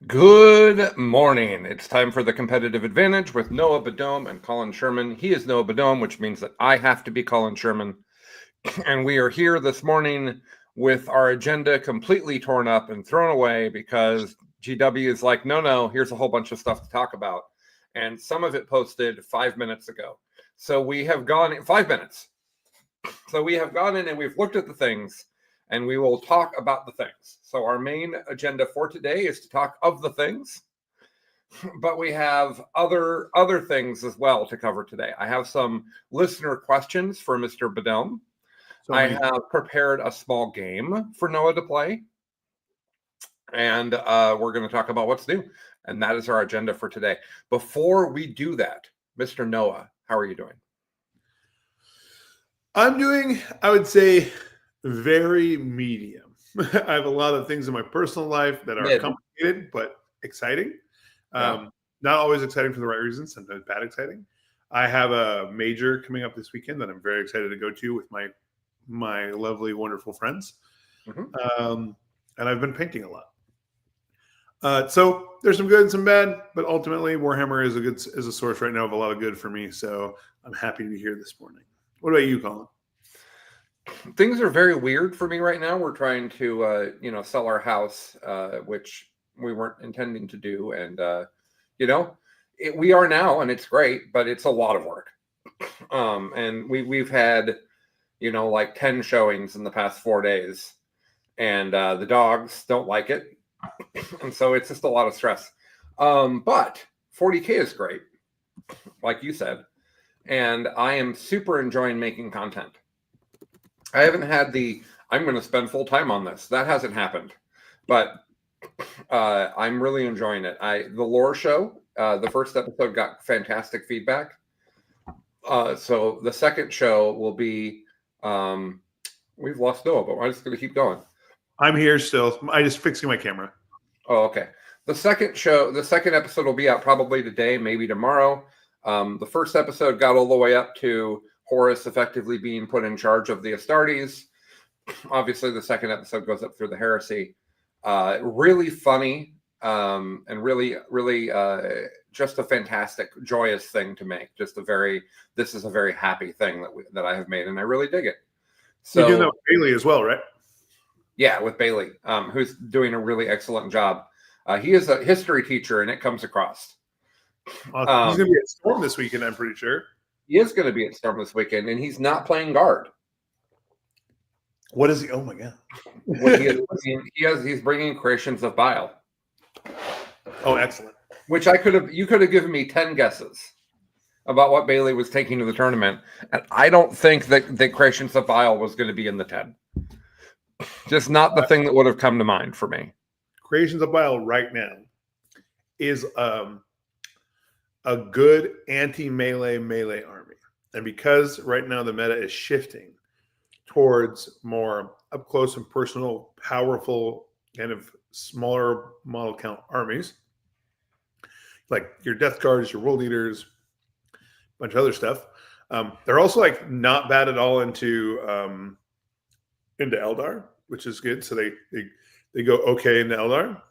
Good morning. It's time for the competitive advantage with Noah Badome and Colin Sherman. He is Noah Badome, which means that I have to be Colin Sherman. And we are here this morning with our agenda completely torn up and thrown away because GW is like, no, here's a whole bunch of stuff to talk about. And some of it posted 5 minutes ago. So we have gone in 5 minutes. So we have gone in and we've looked at the things and we will talk about the things. So our main agenda for today is to talk of the things, but we have other things as well to cover today. I have some listener questions for Mr. Badome. I have prepared a small game for Noah to play, and we're going to talk about what's new, and that is our agenda for today. Before we do that, Mr. Noah, how are you doing? I'm doing, I would say, very medium. I have a lot of things in my personal life that are complicated but exciting. Not always exciting for the right reasons, sometimes bad exciting. I have a major coming up this weekend that I'm very excited to go to with my lovely, wonderful friends. And I've been painting a lot. So there's some good and some bad, but ultimately Warhammer is a source right now of a lot of good for me. So I'm happy to be here this morning. What about you, Colin? Things are very weird for me right now. We're trying to, sell our house, which we weren't intending to do. And, we are now, and it's great, but it's a lot of work. And we've had, like 10 showings in the past 4 days, and the dogs don't like it. And so it's just a lot of stress. But 40K is great, like you said. And I am super enjoying making content. I haven't had I'm going to spend full time on this. That hasn't happened, but I'm really enjoying it. The lore show, the first episode got fantastic feedback. So the second show will be, we've lost Noah, but I'm just going to keep going. I'm here still. I'm just fixing my camera. Oh, okay. The second episode will be out probably today, maybe tomorrow. The first episode got all the way up to Horus effectively being put in charge of the Astartes. Obviously, the second episode goes up through the heresy. Really funny and really just a fantastic, joyous thing to make. This is a very happy thing that I have made, and I really dig it. So you're doing that with Bailey as well, right? Yeah, with Bailey, who's doing a really excellent job. He is a history teacher, and it comes across. He's going to be at Storm this weekend, I'm pretty sure. He is going to be at Storm this weekend, and he's not playing guard. What is he? Oh my god! He's bringing Creations of Bile. Oh, excellent! Which you could have given me 10 guesses about what Bailey was taking to the tournament, and I don't think that Creations of Bile was going to be in the 10. Just not the thing that would have come to mind for me. Creations of Bile right now is a good anti-melee army. And because right now the meta is shifting towards more up close and personal, powerful, kind of smaller model count armies, like your Death Guards, your World Eaters, a bunch of other stuff. They're also like not bad at all into Eldar, which is good. So they go okay into Eldar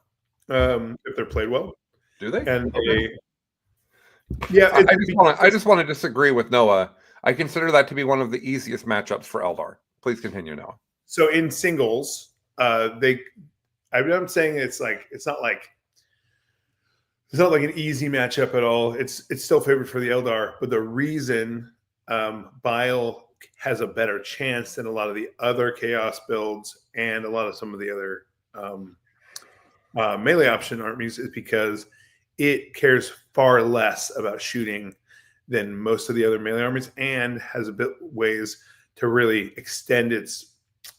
if they're played well. Do they? And okay. Yeah, I just want to disagree with Noah. I consider that to be one of the easiest matchups for Eldar. Please continue, Noah. So in singles, I'm saying it's not like an easy matchup at all. It's still favored for the Eldar, but the reason Bile has a better chance than a lot of the other Chaos builds and a lot of some of the other melee option armies is because it cares far less about shooting than most of the other melee armies and has a bit ways to really extend its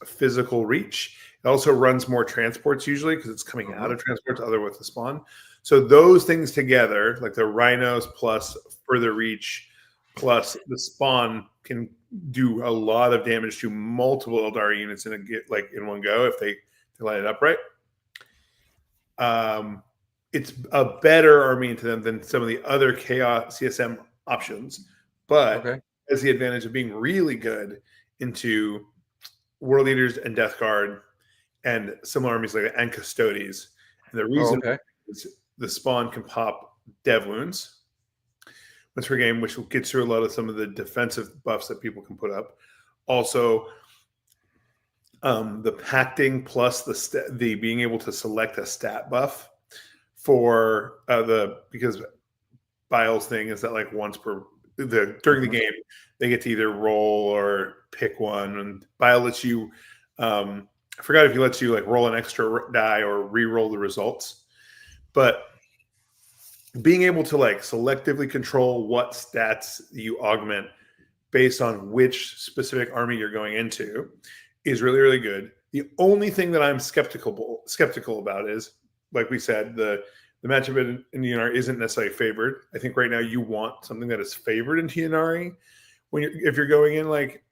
physical reach. It also runs more transports usually because it's coming out of transports other with the spawn. So those things together, like the rhinos plus further reach plus the spawn, can do a lot of damage to multiple Eldari units in one go if they line it up right. It's a better army into them than some of the other Chaos CSM options, but has the advantage of being really good into World Eaters and Death Guard and similar armies and Custodes. And the reason is the spawn can pop Dev Wounds once per game, which gets through a lot of some of the defensive buffs that people can put up. Also, the pacting plus the being able to select a stat buff for because Bile's thing is that like once per during the game they get to either roll or pick one, and Bile lets you I forgot if he lets you like roll an extra die or re-roll the results, but being able to like selectively control what stats you augment based on which specific army you're going into is really, really good. The only thing that I'm skeptical about is, like we said, the matchup in Ynnari isn't necessarily favored. I think right now you want something that is favored into Ynnari if you're going in, like,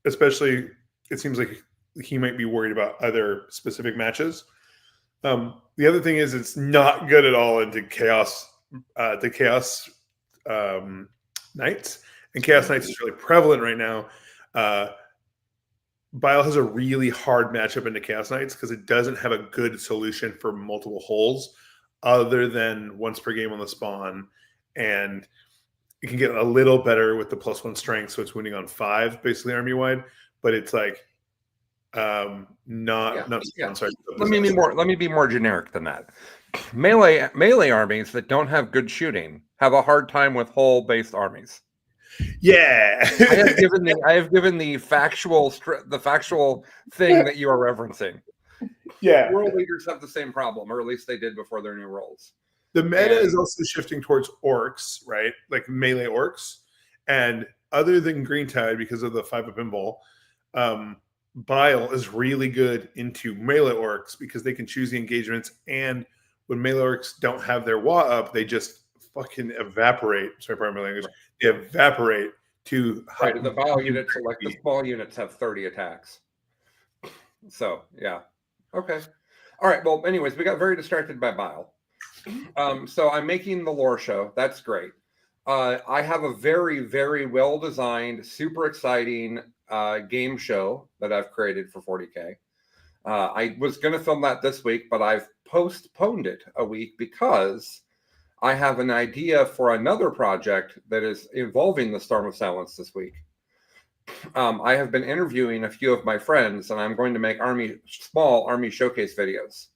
especially it seems like he might be worried about other specific matches. The other thing is it's not good at all into Chaos Knights, and Chaos Knights is really prevalent right now. Bile has a really hard matchup into Chaos Knights because it doesn't have a good solution for multiple holes other than once per game on the spawn, and it can get a little better with the +1 strength, so it's winning on 5 basically army wide, but it's like not. Sorry. Let me be more generic than that. Melee armies that don't have good shooting have a hard time with hole based armies. Yeah, I have given the factual thing that you are referencing. Yeah, World Leaders have the same problem, or at least they did before their new roles. The meta is also shifting towards orcs, right? Like melee orcs, and other than Green Tide because of the 5-up invul, Bile is really good into melee orcs because they can choose the engagements, and when melee orcs don't have their WA up, they just fucking evaporate. Sorry, pardon my language. They evaporate to the Bile units, like the small units, have 30 attacks. So yeah, okay, all right. Well, anyways, we got very distracted by Bile. So I'm making the lore show. That's great. I have a very, very well designed, super exciting game show that I've created for 40K. I was going to film that this week, but I've postponed it a week because I have an idea for another project that is involving the Storm of Silence this week. I have been interviewing a few of my friends, and I'm going to make small army showcase videos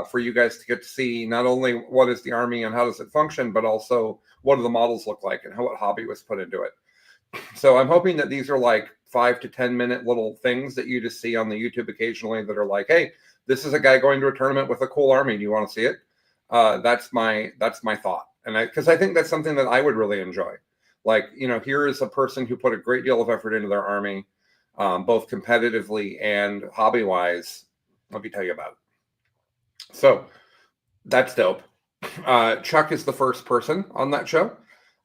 for you guys to get to see not only what is the army and how does it function, but also what do the models look like and what hobby was put into it. So I'm hoping that these are like 5 to 10 minute little things that you just see on the YouTube occasionally that are like, hey, this is a guy going to a tournament with a cool army. Do you want to see it? That's my thought. And because I think that's something that I would really enjoy. Like, here is a person who put a great deal of effort into their army, both competitively and hobby-wise. Let me tell you about it. So that's dope. Chuck is the first person on that show.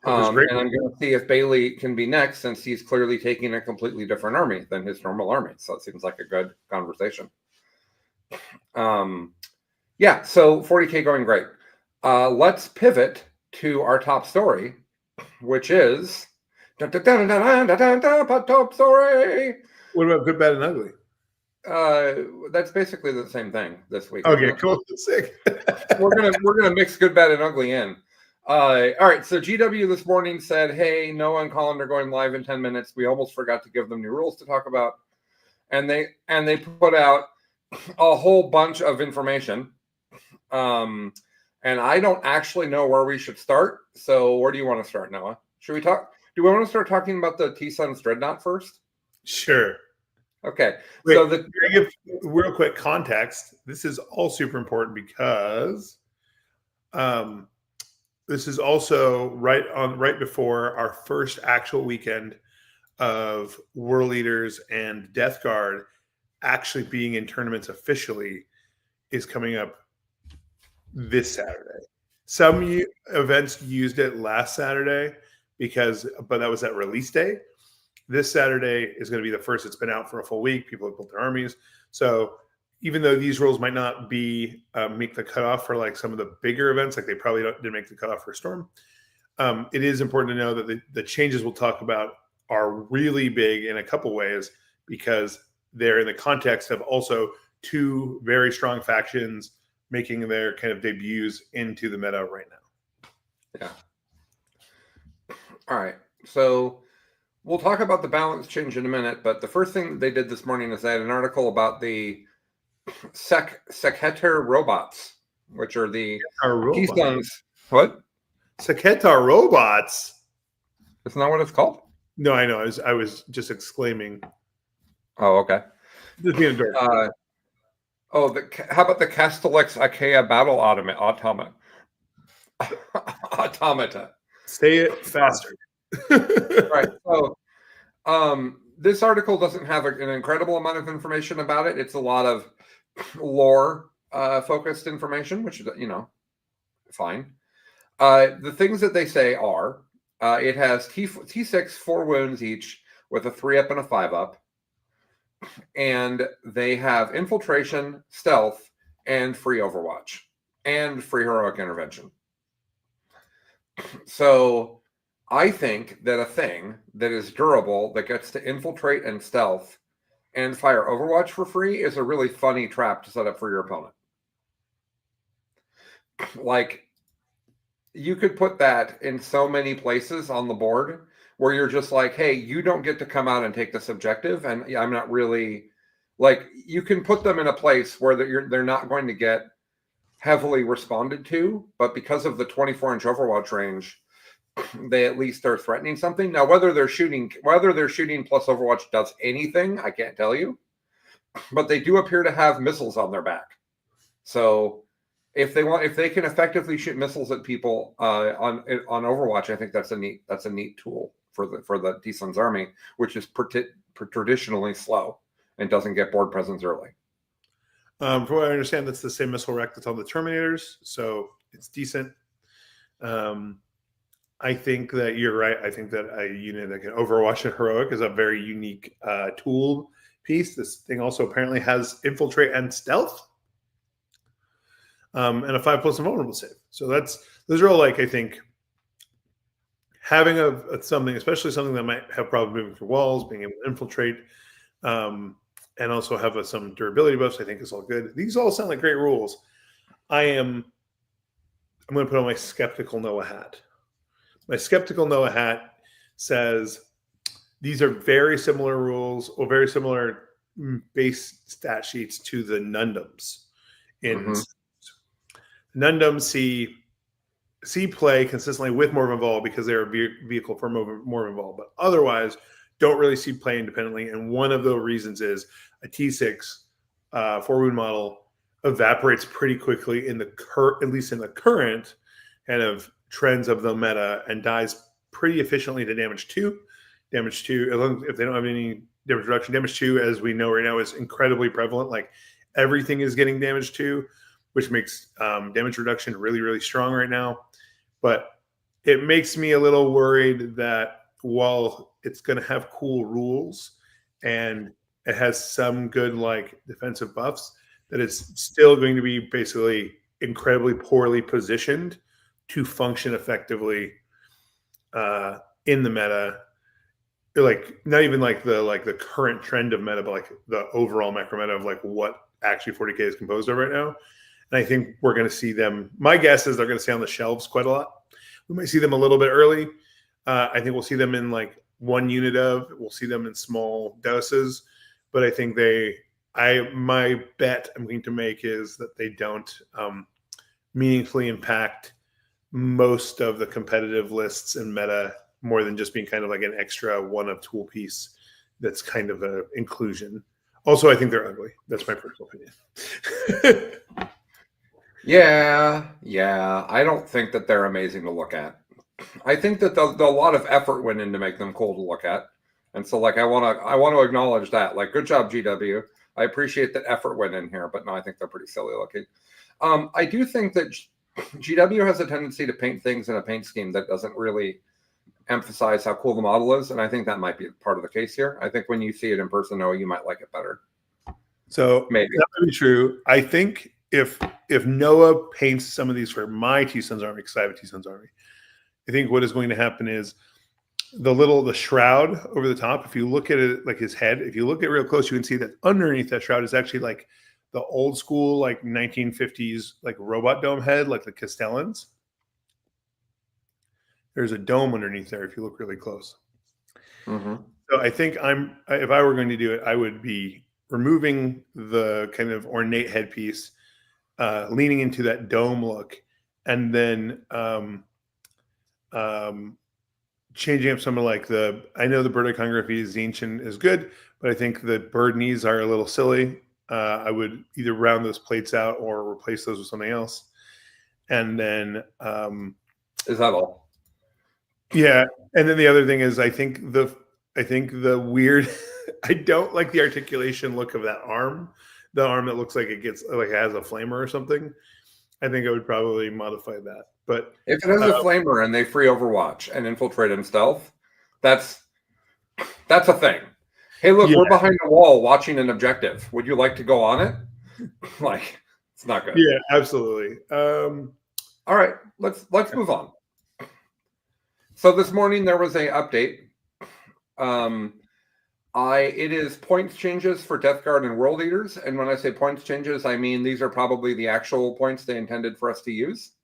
And I'm going to see if Bailey can be next, since he's clearly taking a completely different army than his normal army. So it seems like a good conversation. Yeah, so 40K going great. Let's pivot to our top story, which is top story. What about Good, Bad, and Ugly? That's basically the same thing this week. Okay, cool. Sick. we're gonna mix Good, Bad, and Ugly in. All right. So GW this morning said, "Hey, Noah and Colin are going live in 10 minutes. We almost forgot to give them new rules to talk about," and they put out a whole bunch of information. And I don't actually know where we should start. So where do you want to start, Noah? Should we talk? Do we want to start talking about the T-Suns Dreadnought first? Sure. Okay. Wait, so give real quick context. This is all super important because this is also right before our first actual weekend of World Leaders and Death Guard actually being in tournaments officially is coming up this Saturday. Some events used it last Saturday but that was at release day. This Saturday is going to be the first. It's been out for a full week. People have built their armies. So even though these rules might not be make the cutoff for like some of the bigger events, like they probably didn't make the cutoff for Storm, it is important to know that the changes we'll talk about are really big in a couple ways because they're in the context of also two very strong factions making their kind of debuts into the meta right now. Yeah. All right. So we'll talk about the balance change in a minute, but the first thing they did this morning is they had an article about the Seketar robots, which are the Keystones. What? Seketar robots? Isn't that what it's called? No, I know. I was just exclaiming. Oh, okay. Just being a dork. How about the Castellax Achaea battle automata? Say it faster. Right. So this article doesn't have an incredible amount of information about it. It's a lot of lore focused information, which is, fine. The things that they say are it has T6, 4 wounds each with a 3-up and a 5-up. And they have infiltration, stealth, and free overwatch, and free heroic intervention. So I think that a thing that is durable, that gets to infiltrate and stealth and fire overwatch for free is a really funny trap to set up for your opponent. Like, you could put that in so many places on the board where you're just like, hey, you don't get to come out and take this objective. And I'm not really like, you can put them in a place where they're not going to get heavily responded to, but because of the 24-inch overwatch range, they at least are threatening something. Now, whether they're shooting plus overwatch does anything, I can't tell you, but they do appear to have missiles on their back. So if they can effectively shoot missiles at people on Overwatch, I think that's a neat tool for the T-Sun's army, which is traditionally slow and doesn't get board presence early. From what I understand, that's the same missile rack that's on the Terminators, so it's decent. I think that you're right. I think that a unit that can Overwatch and Heroic is a very unique tool piece. This thing also apparently has Infiltrate and Stealth. And a 5+ invulnerable save. So those are all, like, I think having something, especially something that might have problems moving through walls, being able to infiltrate, and also have some durability buffs, I think is all good. These all sound like great rules. I'm going to put on my skeptical Noah hat. My skeptical Noah hat says these are very similar rules or very similar base stat sheets to the Nundums. Nundums see play consistently with Morvenn Vahl because they're a vehicle for Morvenn Vahl, but otherwise don't really see play independently. And one of the reasons is a T6 4-wound model evaporates pretty quickly at least in the current kind of trends of the meta, and dies pretty efficiently to damage 2. Damage 2, if they don't have any damage reduction, damage 2, as we know right now, is incredibly prevalent. Like, everything is getting damage 2, which makes damage reduction really, really strong right now. But it makes me a little worried that while it's going to have cool rules and it has some good, like, defensive buffs, that it's still going to be basically incredibly poorly positioned to function effectively in the meta. Like, not even like the current trend of meta, but like the overall macro meta of like what actually 40K is composed of right now. And I think we're going to see them. My guess is they're going to stay on the shelves quite a lot. We might see them a little bit early. I think we'll see them in like one unit of. We'll see them in small doses. But I think my bet I'm going to make is that they don't meaningfully impact most of the competitive lists and meta, more than just being kind of like an extra one of tool piece that's kind of an inclusion. Also, I think they're ugly. That's my personal opinion. Yeah. I don't think that they're amazing to look at. I think that a lot of effort went in to make them cool to look at. And so, like, I want to acknowledge that. Like, good job, GW. I appreciate that effort went in here, but no, I think they're pretty silly looking. I do think that GW has a tendency to paint things in a paint scheme that doesn't really emphasize how cool the model is, and I think that might be part of the case here. I think when you see it in person, Noah, you might like it better. So maybe that might be true. I think if Noah paints some of these for my T Sons Army, because I have a T Sons Army, I think what is going to happen is the shroud over the top. If you look at it, like his head, if you look at it real close, you can see that underneath that shroud is actually like the old school, like 1950s, like robot dome head, like the Castellans. There's a dome underneath there if you look really close. Mm-hmm. So I think if I were going to do it, I would be removing the kind of ornate headpiece, leaning into that dome look, and then changing up some of like I know the bird iconography Xinchen is good, but I think the bird knees are a little silly. I would either round those plates out or replace those with something else. And then is that all? Yeah. And then the other thing is I think the weird I don't like the articulation look of that arm. The arm that looks like it has a flamer or something. I think I would probably modify that. But if it has a flamer and they free Overwatch and infiltrate in stealth, that's a thing. Hey, look, we're behind a wall watching an objective. Would you like to go on it? Like, it's not good. Yeah, absolutely. All right, let's move on. So this morning there was a update. It is points changes for Death Guard and World Eaters, and when I say points changes, I mean these are probably the actual points they intended for us to use,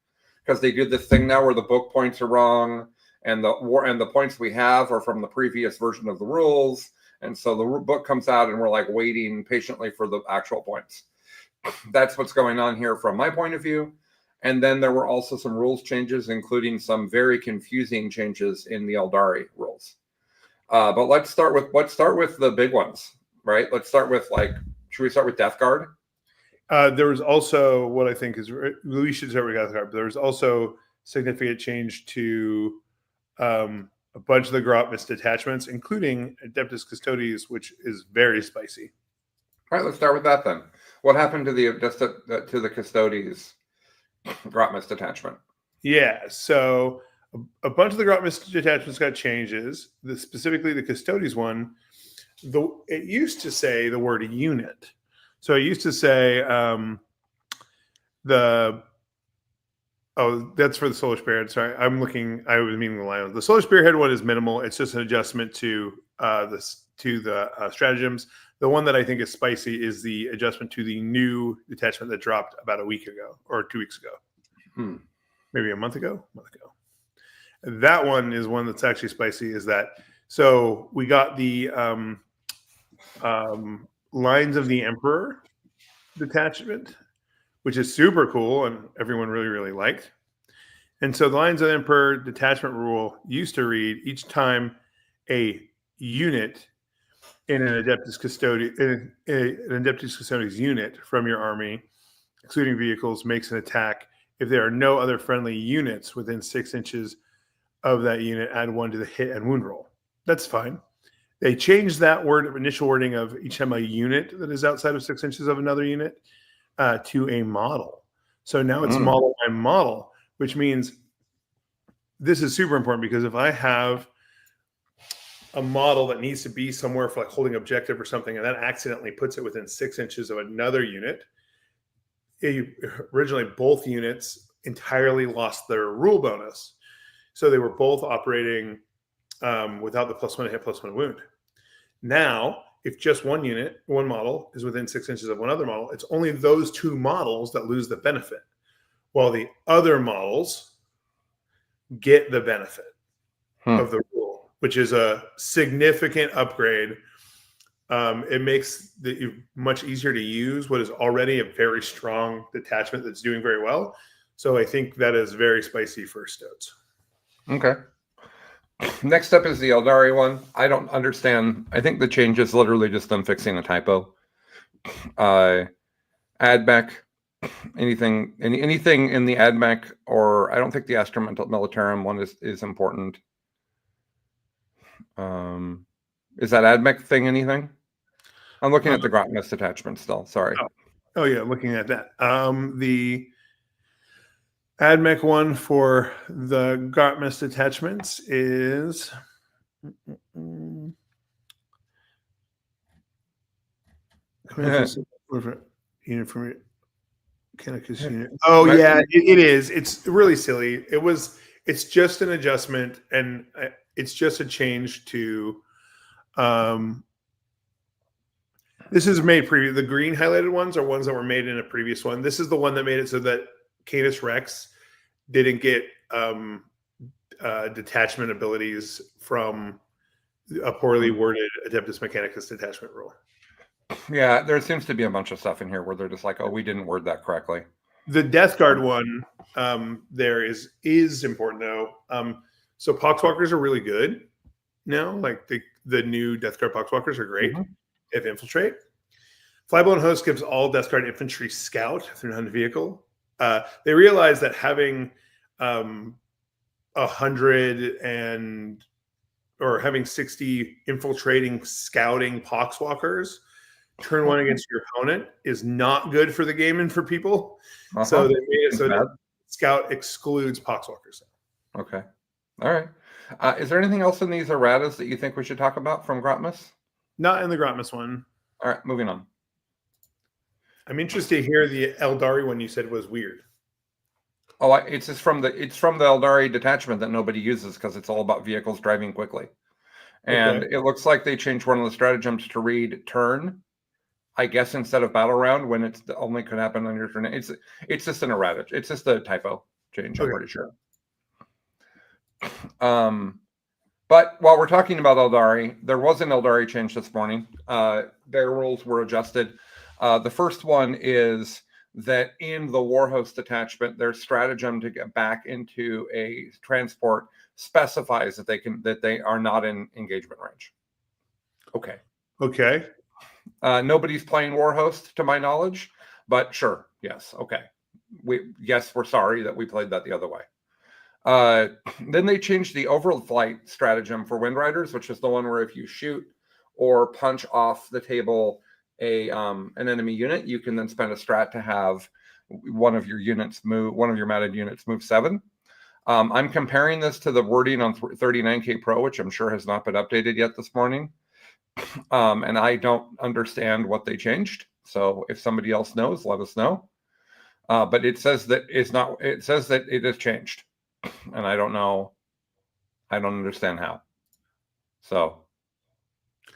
because they did this thing now where the book points are wrong, and the points we have are from the previous version of the rules, and so the book comes out and we're like waiting patiently for the actual points. That's what's going on here from my point of view. And then there were also some rules changes, including some very confusing changes in the Eldari rules. But let's start with the big ones, right? Let's start with should we start with Death Guard? There was also what I think is we should start with Death Guard, but there was also significant change to a bunch of the Grotmist detachments, including Adeptus Custodes, which is very spicy. All right, let's start with that then. What happened to the Custodes Grotmist detachment? Yeah, so a bunch of the Grotmist detachments got changes. Specifically, the Custodes one, it used to say the word unit. So it used to say that's for the Solar Spearhead. Sorry, I was meaning the Lions. The Solar Spearhead one is minimal. It's just an adjustment to the stratagems. The one that I think is spicy is the adjustment to the new detachment that dropped about a week ago or 2 weeks ago. Maybe a month ago. That one is one that's actually spicy. So we got the Lines of the Emperor detachment, which is super cool and everyone really, really liked. And so the Lines of the Emperor detachment rule used to read each time a unit in an Adeptus Custodes unit from your army, excluding vehicles, makes an attack. If there are no other friendly units within 6 inches of that unit, add 1 to the hit and wound roll. That's fine. They changed that initial wording of each time a unit that is outside of 6 inches of another unit to a model. So now it's model by model, which means this is super important, because if I have a model that needs to be somewhere for holding objective or something, and that accidentally puts it within 6 inches of another unit, originally both units entirely lost their rule bonus. So they were both operating without the +1 hit, +1 wound. Now, if just one model is within 6 inches of one other model, it's only those 2 models that lose the benefit, while the other models get the benefit of the rule, which is a significant upgrade. It makes it much easier to use what is already a very strong detachment that's doing very well. So I think that is very spicy for Stoats. Okay. Next up is the Eldari one. I don't understand. I think the change is literally just them fixing a typo. AdMech, anything in the AdMech, or I don't think the Astra Militarum one is important. Is that AdMech thing anything? I'm looking at the Grotmist attachment still. Sorry. Oh yeah, looking at that. The AdMech one for the Gartmus attachments is unit from Canicus unit. Oh yeah, it is. It's really silly. It's just an adjustment, and it's just a change to. This is made previous. The green highlighted ones are ones that were made in a previous one. This is the one that made it so that Canis Rex didn't get detachment abilities from a poorly worded Adeptus Mechanicus detachment rule. Yeah, there seems to be a bunch of stuff in here where they're just like, oh, we didn't word that correctly. The Death Guard one there is important though. So Poxwalkers are really good now. Like the new Death Guard Poxwalkers are great. If infiltrate. Flyblown Host gives all Death Guard infantry scout through non-vehicle. They realize that having 100 or having 60 infiltrating scouting Poxwalkers turn one against your opponent is not good for the game and for people. So they made it so that scout excludes Poxwalkers. Okay. All right. Is there anything else in these erratas that you think we should talk about from Grotmus? Not in the Grotmus one. All right, moving on. I'm interested to hear the Eldari one you said was weird. Oh, it's from the Eldari detachment that nobody uses because it's all about vehicles driving quickly. And it looks like they changed one of the stratagems to read turn, I guess, instead of battle round when it's only could happen on your turn. It's just an errata. It's just a typo change, I'm pretty sure. But while we're talking about Eldari, there was an Eldari change this morning. Their rules were adjusted. The first one is that in the Warhost attachment, their stratagem to get back into a transport specifies that they are not in engagement range. Okay. Okay. Nobody's playing Warhost to my knowledge, but sure, yes, okay. We're sorry that we played that the other way. Then they changed the overflight stratagem for Wind Riders, which is the one where if you shoot or punch off the table an enemy unit, you can then spend a strat to have one of your matted units move 7. I'm comparing this to the wording on 39K Pro, which I'm sure has not been updated yet this morning. And I don't understand what they changed. So if somebody else knows, let us know. But it says that it has changed. And I don't know. I don't understand how. So,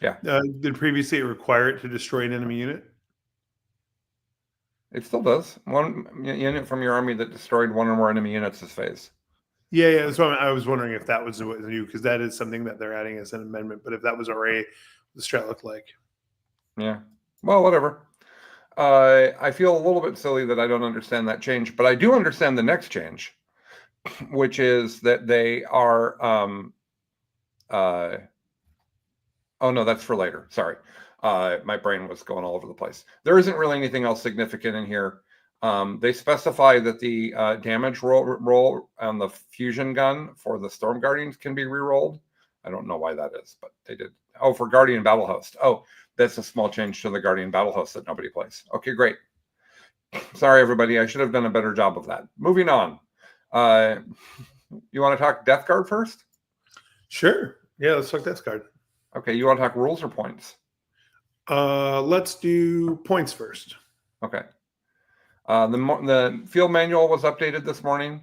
yeah. Did previously it require it to destroy an enemy unit? It still does. One unit from your army that destroyed one or more enemy units this phase. Yeah. That's why I was wondering if that was new, because that is something that they're adding as an amendment. But if that was already the strat looked like. Yeah. Well, whatever. I feel a little bit silly that I don't understand that change, but I do understand the next change, which is that they are oh no, that's for later. Sorry. My brain was going all over the place. There isn't really anything else significant in here. They specify that the damage roll on the fusion gun for the Storm Guardians can be re-rolled. I don't know why that is, but they did. Oh, for Guardian Battle Host. Oh, that's a small change to the Guardian Battle Host that nobody plays. Okay, great. Sorry, everybody. I should have done a better job of that. Moving on. You want to talk Death Guard first? Sure. Yeah, let's talk Death Guard. Okay, you want to talk rules or points? Let's do points first. Okay. The field manual was updated this morning.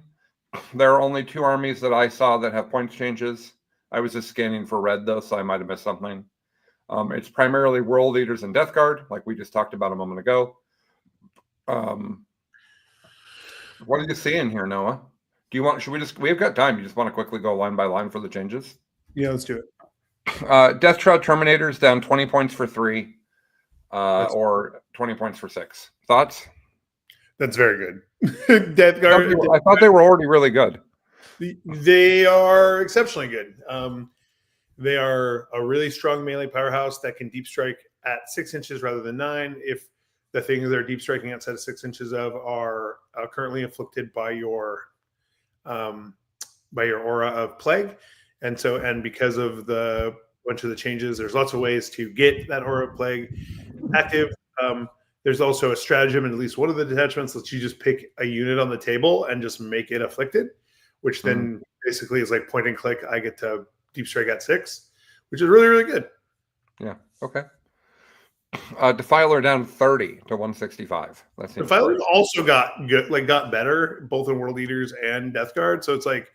There are only 2 armies that I saw that have points changes. I was just scanning for red, though, so I might have missed something. It's primarily World Leaders and Death Guard, like we just talked about a moment ago. What are you seeing here, Noah? We've got time. You just want to quickly go line by line for the changes? Yeah, let's do it. Death Shroud Terminators down 20 points for 3, or 20 points for 6. Thoughts? That's very good. Death Guard. I thought they were already really good. They are exceptionally good. They are a really strong melee powerhouse that can deep strike at 6 inches rather than 9 if the things they're deep striking outside of 6 inches of are currently inflicted by your aura of plague. And because of bunch of the changes, there's lots of ways to get that aura of plague active. There's also a stratagem in at least one of the detachments lets you just pick a unit on the table and just make it afflicted, which then basically is like point and click. I get to deep strike at 6, which is really, really good. Yeah. Okay. Defiler down 30 to 165. That seems Defiler also got good, got better both in World Eaters and Death Guard. So it's like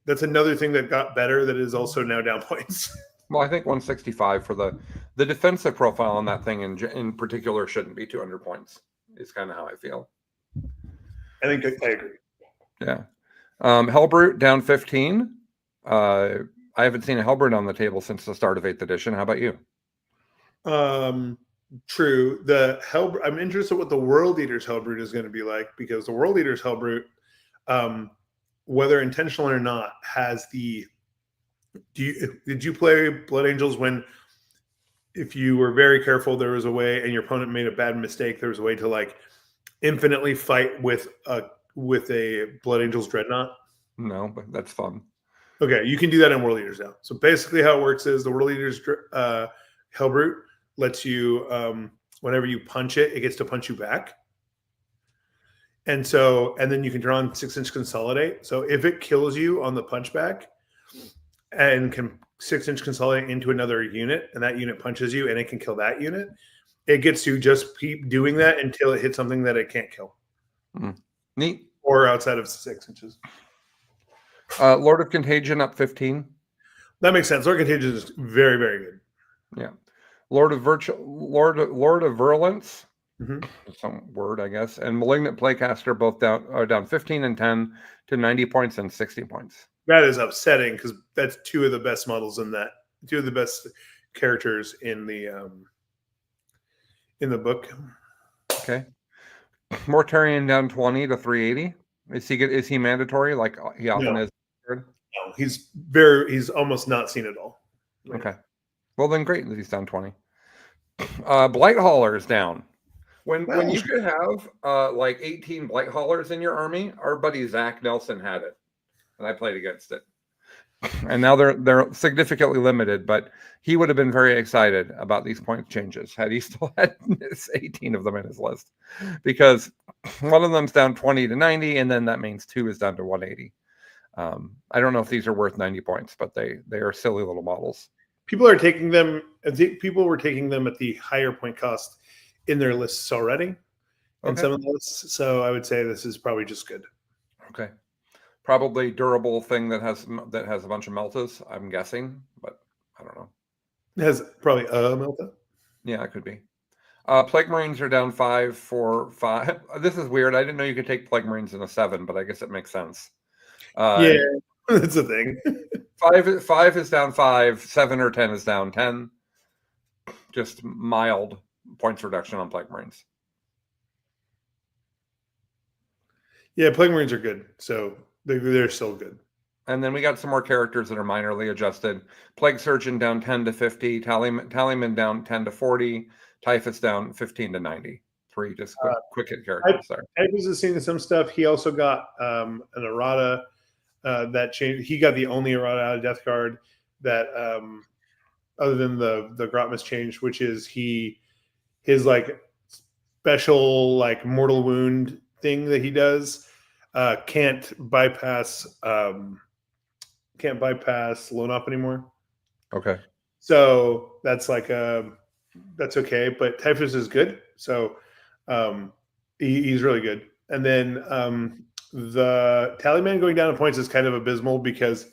that's another thing that got better that is also now down points. Well, I think 165 for the defensive profile on that thing in particular shouldn't be 200 points. Is kind of how I feel. I think I agree. Yeah. Hellbrute down 15. I haven't seen a Hellbrute on the table since the start of 8th edition. How about you? True. I'm interested what the World Eaters Hellbrute is going to be like, because the World Eaters Hellbrute, whether intentional or not, has the. Did you play Blood Angels when, if you were very careful, there was a way, and your opponent made a bad mistake, there was a way to like infinitely fight with a Blood Angels Dreadnought? No, but that's fun. Okay, you can do that in World Eaters now. So basically, how it works is the World Eaters Hellbrute lets you, whenever you punch it, it gets to punch you back. And then you can turn on 6-inch Consolidate. So if it kills you on the punchback and can 6-inch Consolidate into another unit, and that unit punches you and it can kill that unit, it gets to just keep doing that until it hits something that it can't kill. Neat. Or outside of 6 inches. Lord of Contagion up 15. That makes sense. Lord of Contagion is very, very good. Yeah. Lord of Virulence. Mm-hmm. Some word, I guess. And Malignant Playcaster both down 15 and 10 to 90 points and 60 points. That is upsetting, because that's two of the best models in that. Two of the best characters in the book. Okay. Mortarion down 20 to 380. Is he mandatory like he often is? No, he's almost not seen at all. Right. Okay. Well, then great that he's down 20. Blight Haulers down. When you could have like 18 Blight Haulers in your army, our buddy Zach Nelson had it, and I played against it. And now they're significantly limited, but he would have been very excited about these point changes had he still had 18 of them in his list, because one of them's down 20 to 90, and then that means 2 is down to 180. I don't know if these are worth 90 points, but they are silly little models. People are taking them. I think people were taking them at the higher point cost in their lists already, and some of the lists. So I would say this is probably just good. Okay, probably durable thing that has a bunch of meltas. I'm guessing, but I don't know. It has probably a melta. Yeah, it could be. Plague Marines are down 5 for 5. This is weird. I didn't know you could take Plague Marines in a 7, but I guess it makes sense. Yeah, that's a thing. 5 is down 5. 7 or 10 is down 10. Just mild points reduction on Plague Marines. Yeah, Plague Marines are good. So they're still good. And then we got some more characters that are minorly adjusted. Plague Surgeon down 10 to 50. Tallyman down 10 to 40. Typhus down 15 to 90. 3 just quick hit characters there. Typhus is seeing some stuff. He also got an errata that changed. He got the only errata out of Death Guard that, other than the Grotmus change, which is his like special like mortal wound thing that he does can't bypass Lone Up anymore. Okay. So that's like that's okay, but Typhus is good. So he's really good. And then the Tallyman going down in points is kind of abysmal, because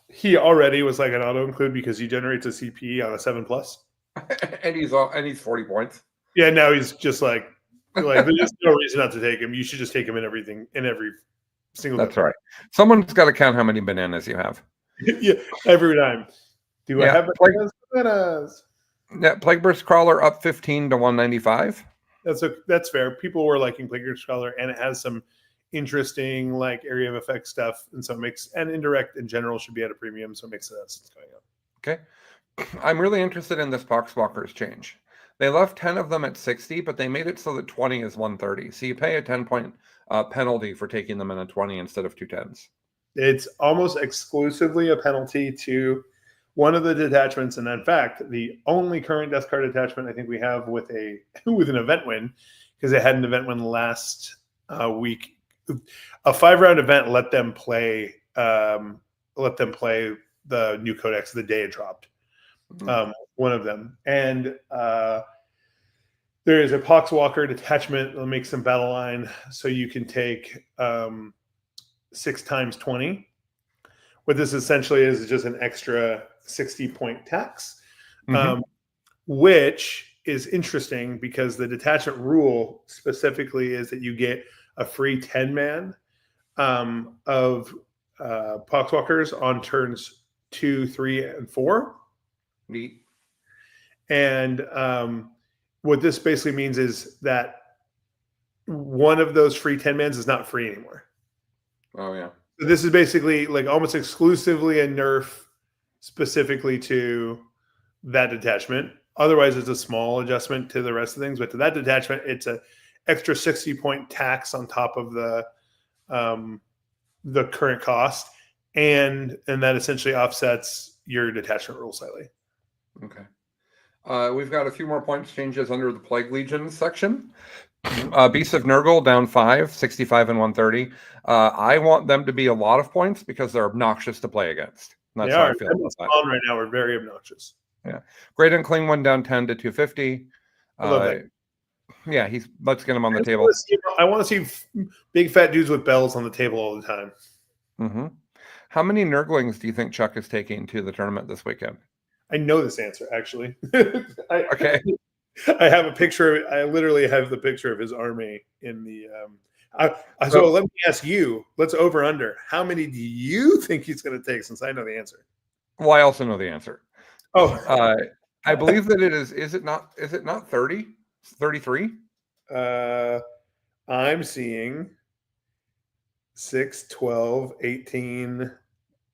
he already was like an auto include because he generates a CP on a 7+. and he's 40 points. Yeah, now he's just like there's just no reason not to take him. You should just take him in every single. That's right. Someone's got to count how many bananas you have. Yeah, every time. Do I have bananas? Yeah, Plague Burst Crawler up 15 to 195. That's fair. People were liking Plague Burst Crawler, and it has some interesting like area of effect stuff, and so it makes, and indirect in general should be at a premium, so it makes sense it's going up. Okay, I'm really interested in this Poxwalkers change. They left 10 of them at 60, but they made it so that 20 is 130. So you pay a 10-point penalty for taking them in a 20 instead of 2 10s. It's almost exclusively a penalty to one of the detachments, and in fact, the only current death card attachment I think we have with an event win, because they had an event win last week. A 5-round event let them play the new codex the day it dropped. One of them, and there is a Poxwalker detachment that makes some battle line, so you can take 6 times 20. What this essentially is just an extra 60-point tax, which is interesting because the detachment rule specifically is that you get a free 10-man of Poxwalkers on turns 2, 3, and 4. Neat. And what this basically means is that one of those free 10-mans is not free anymore. Oh, yeah. So this is basically like almost exclusively a nerf specifically to that detachment. Otherwise, it's a small adjustment to the rest of things. But to that detachment, it's an extra 60-point tax on top of the current cost. And that essentially offsets your detachment rule slightly. Okay. We've got a few more points changes under the Plague Legion section. Beasts of Nurgle down 5, 65 and 130. I want them to be a lot of points because they're obnoxious to play against. That's how I feel about that. Right now we're very obnoxious. Yeah. Great Unclean One down 10 to 250. I love that. Yeah, let's get him on the table. I want to see big fat dudes with bells on the table all the time. Mm-hmm. How many Nurglings do you think Chuck is taking to the tournament this weekend? I know this answer, actually. Okay. I have a picture. I literally have the picture of his army in the. So let me ask you. Let's over under. How many do you think he's going to take? Since I know the answer. Well, I also know the answer. Oh, I believe that it is. Is it not 30? 33? I'm seeing 6, 12, 18.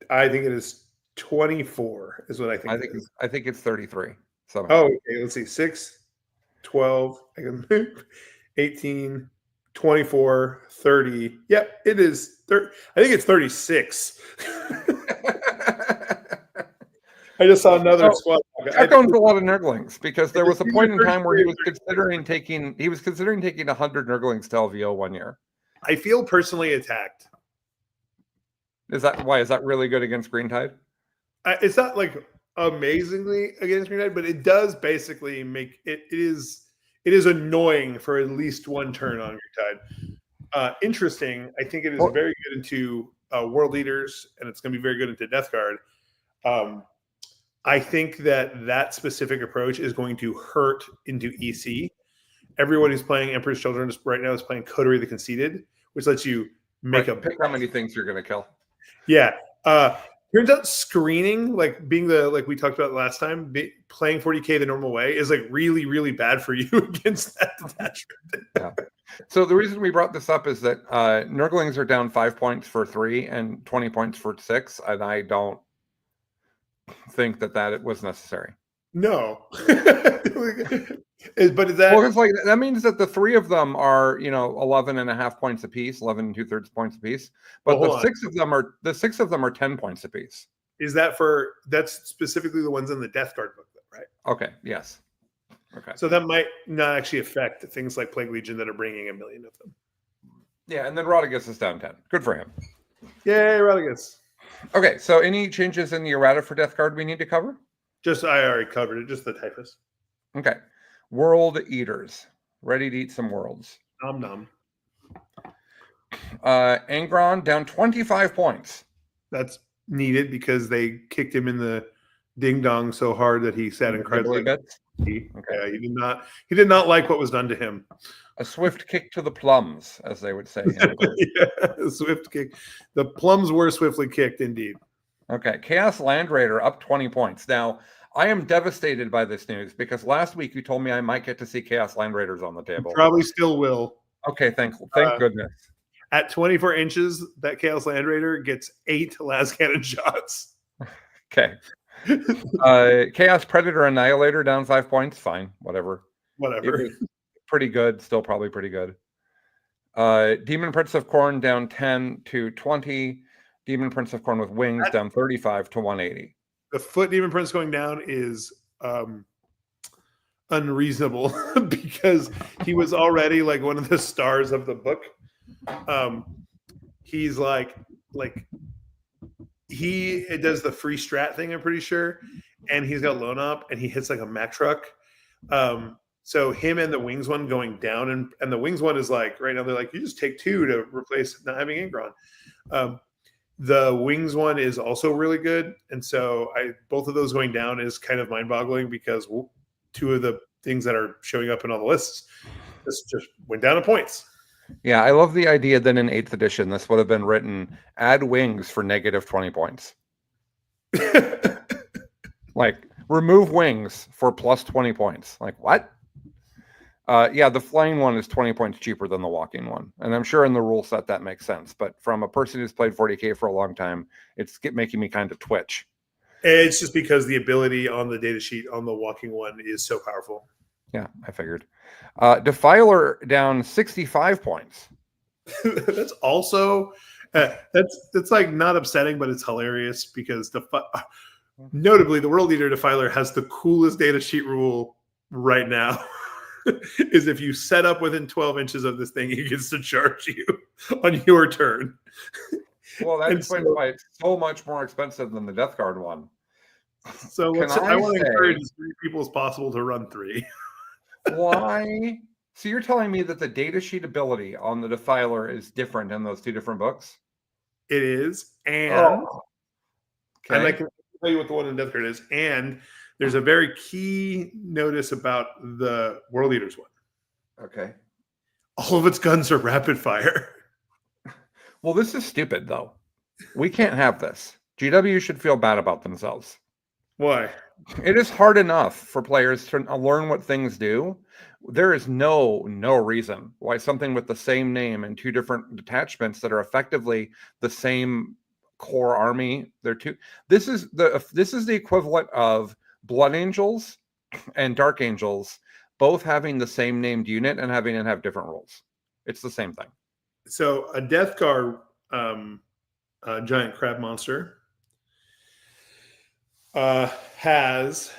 I think it is 24 is what I think. I think it's 33. Somehow. Oh, okay. Let's see. 6, 12, 18, 24, 30. Yep, it is. I think it's 36. I just saw another squad. Chuck owns a lot of Nurglings because there was a point in time where he was considering taking 100 Nurglings to LVO one year. I feel personally attacked. Is that really good against Green Tide? It's not like amazingly against Green Tide, but it does basically make it is annoying for at least one turn on Green Tide. Interesting. I think it is very good into World Leaders, and it's going to be very good into Death Guard. I think that specific approach is going to hurt into EC. Everyone who's playing Emperor's Children right now is playing Coterie the Conceited, which lets you make pick how many things you're going to kill. Yeah. Turns out screening, like being like we talked about last time, playing 40k the normal way is like really, really bad for you against that detachment. Yeah. So the reason we brought this up is that Nurglings are down 5 points for 3 and 20 points for 6, and I don't think that it was necessary. No. But is that it's like that means that the 3 of them are 11.5 points apiece, 11 and 2/3 points apiece, but the 6 of them are 10 points apiece. Is that's specifically the ones in the Death Guard book, right? Okay. Yes. Okay. So that might not actually affect things like Plague Legion that are bringing 1 million of them. Yeah, and then Rodigus is down 10. Good for him. Yay, Rodigus. Okay, so any changes in the errata for Death Guard we need to cover? I already covered it, just the typhus. Okay. World Eaters. Ready to eat some worlds. Nom nom. Angron down 25 points. That's needed because they kicked him in the ding dong so hard that he sat and cried. Okay. Yeah, he did not like what was done to him. A swift kick to the plums, as they would say. Yeah, a swift kick. The plums were swiftly kicked, indeed. Okay, Chaos Land Raider up 20 points. Now, I am devastated by this news because last week you told me I might get to see Chaos Land Raiders on the table. You probably still will. Okay, thank goodness. At 24 inches, that Chaos Land Raider gets 8 las cannon shots. Okay. Chaos Predator Annihilator down 5 points. Fine, whatever. Pretty good. Still probably pretty good. Demon Prince of Khorne down 10 to 20. Demon Prince of Khorne with wings down 35 to 180. the foot demon prince going down is unreasonable because he was already like one of the stars of the book. He's like he does the free strat thing, I'm pretty sure, and he's got loan up and he hits like a Mack truck. So him and the wings one going down, and the wings one is like right now they're like, you just take 2 to replace not having Ingron. The wings one is also really good, and so both of those going down is kind of mind boggling because 2 of the things that are showing up in all the lists just went down to points. Yeah, I love the idea that in 8th edition this would have been written: add wings for negative 20 points. Like remove wings for plus 20 points. Like what? Yeah, the flying one is 20 points cheaper than the walking one. And I'm sure in the rule set that makes sense. But from a person who's played 40K for a long time, it's making me kind of twitch. It's just because the ability on the data sheet on the walking one is so powerful. Yeah, I figured. Defiler down 65 points. That's also that's like not upsetting, but it's hilarious because notably the World Eater Defiler has the coolest data sheet rule right now. Is if you set up within 12 inches of this thing, he gets to charge you on your turn. Well, that explains why it's so much more expensive than the Death Guard one. So I want to encourage as many people as possible to run 3. Why? So you're telling me that the data sheet ability on the Defiler is different in those 2 different books? It is, and and I can tell you what the one in Death Guard is, and there's a very key notice about the World Eaters one. Okay. All of its guns are rapid fire. Well, this is stupid, though. We can't have this. GW should feel bad about themselves. Why? It is hard enough for players to learn what things do. There is no reason why something with the same name and 2 different detachments that are effectively the same core army. This is the equivalent of Blood Angels and Dark Angels both having the same named unit and having it have different rules. It's the same thing. So a Death Guard giant crab monster has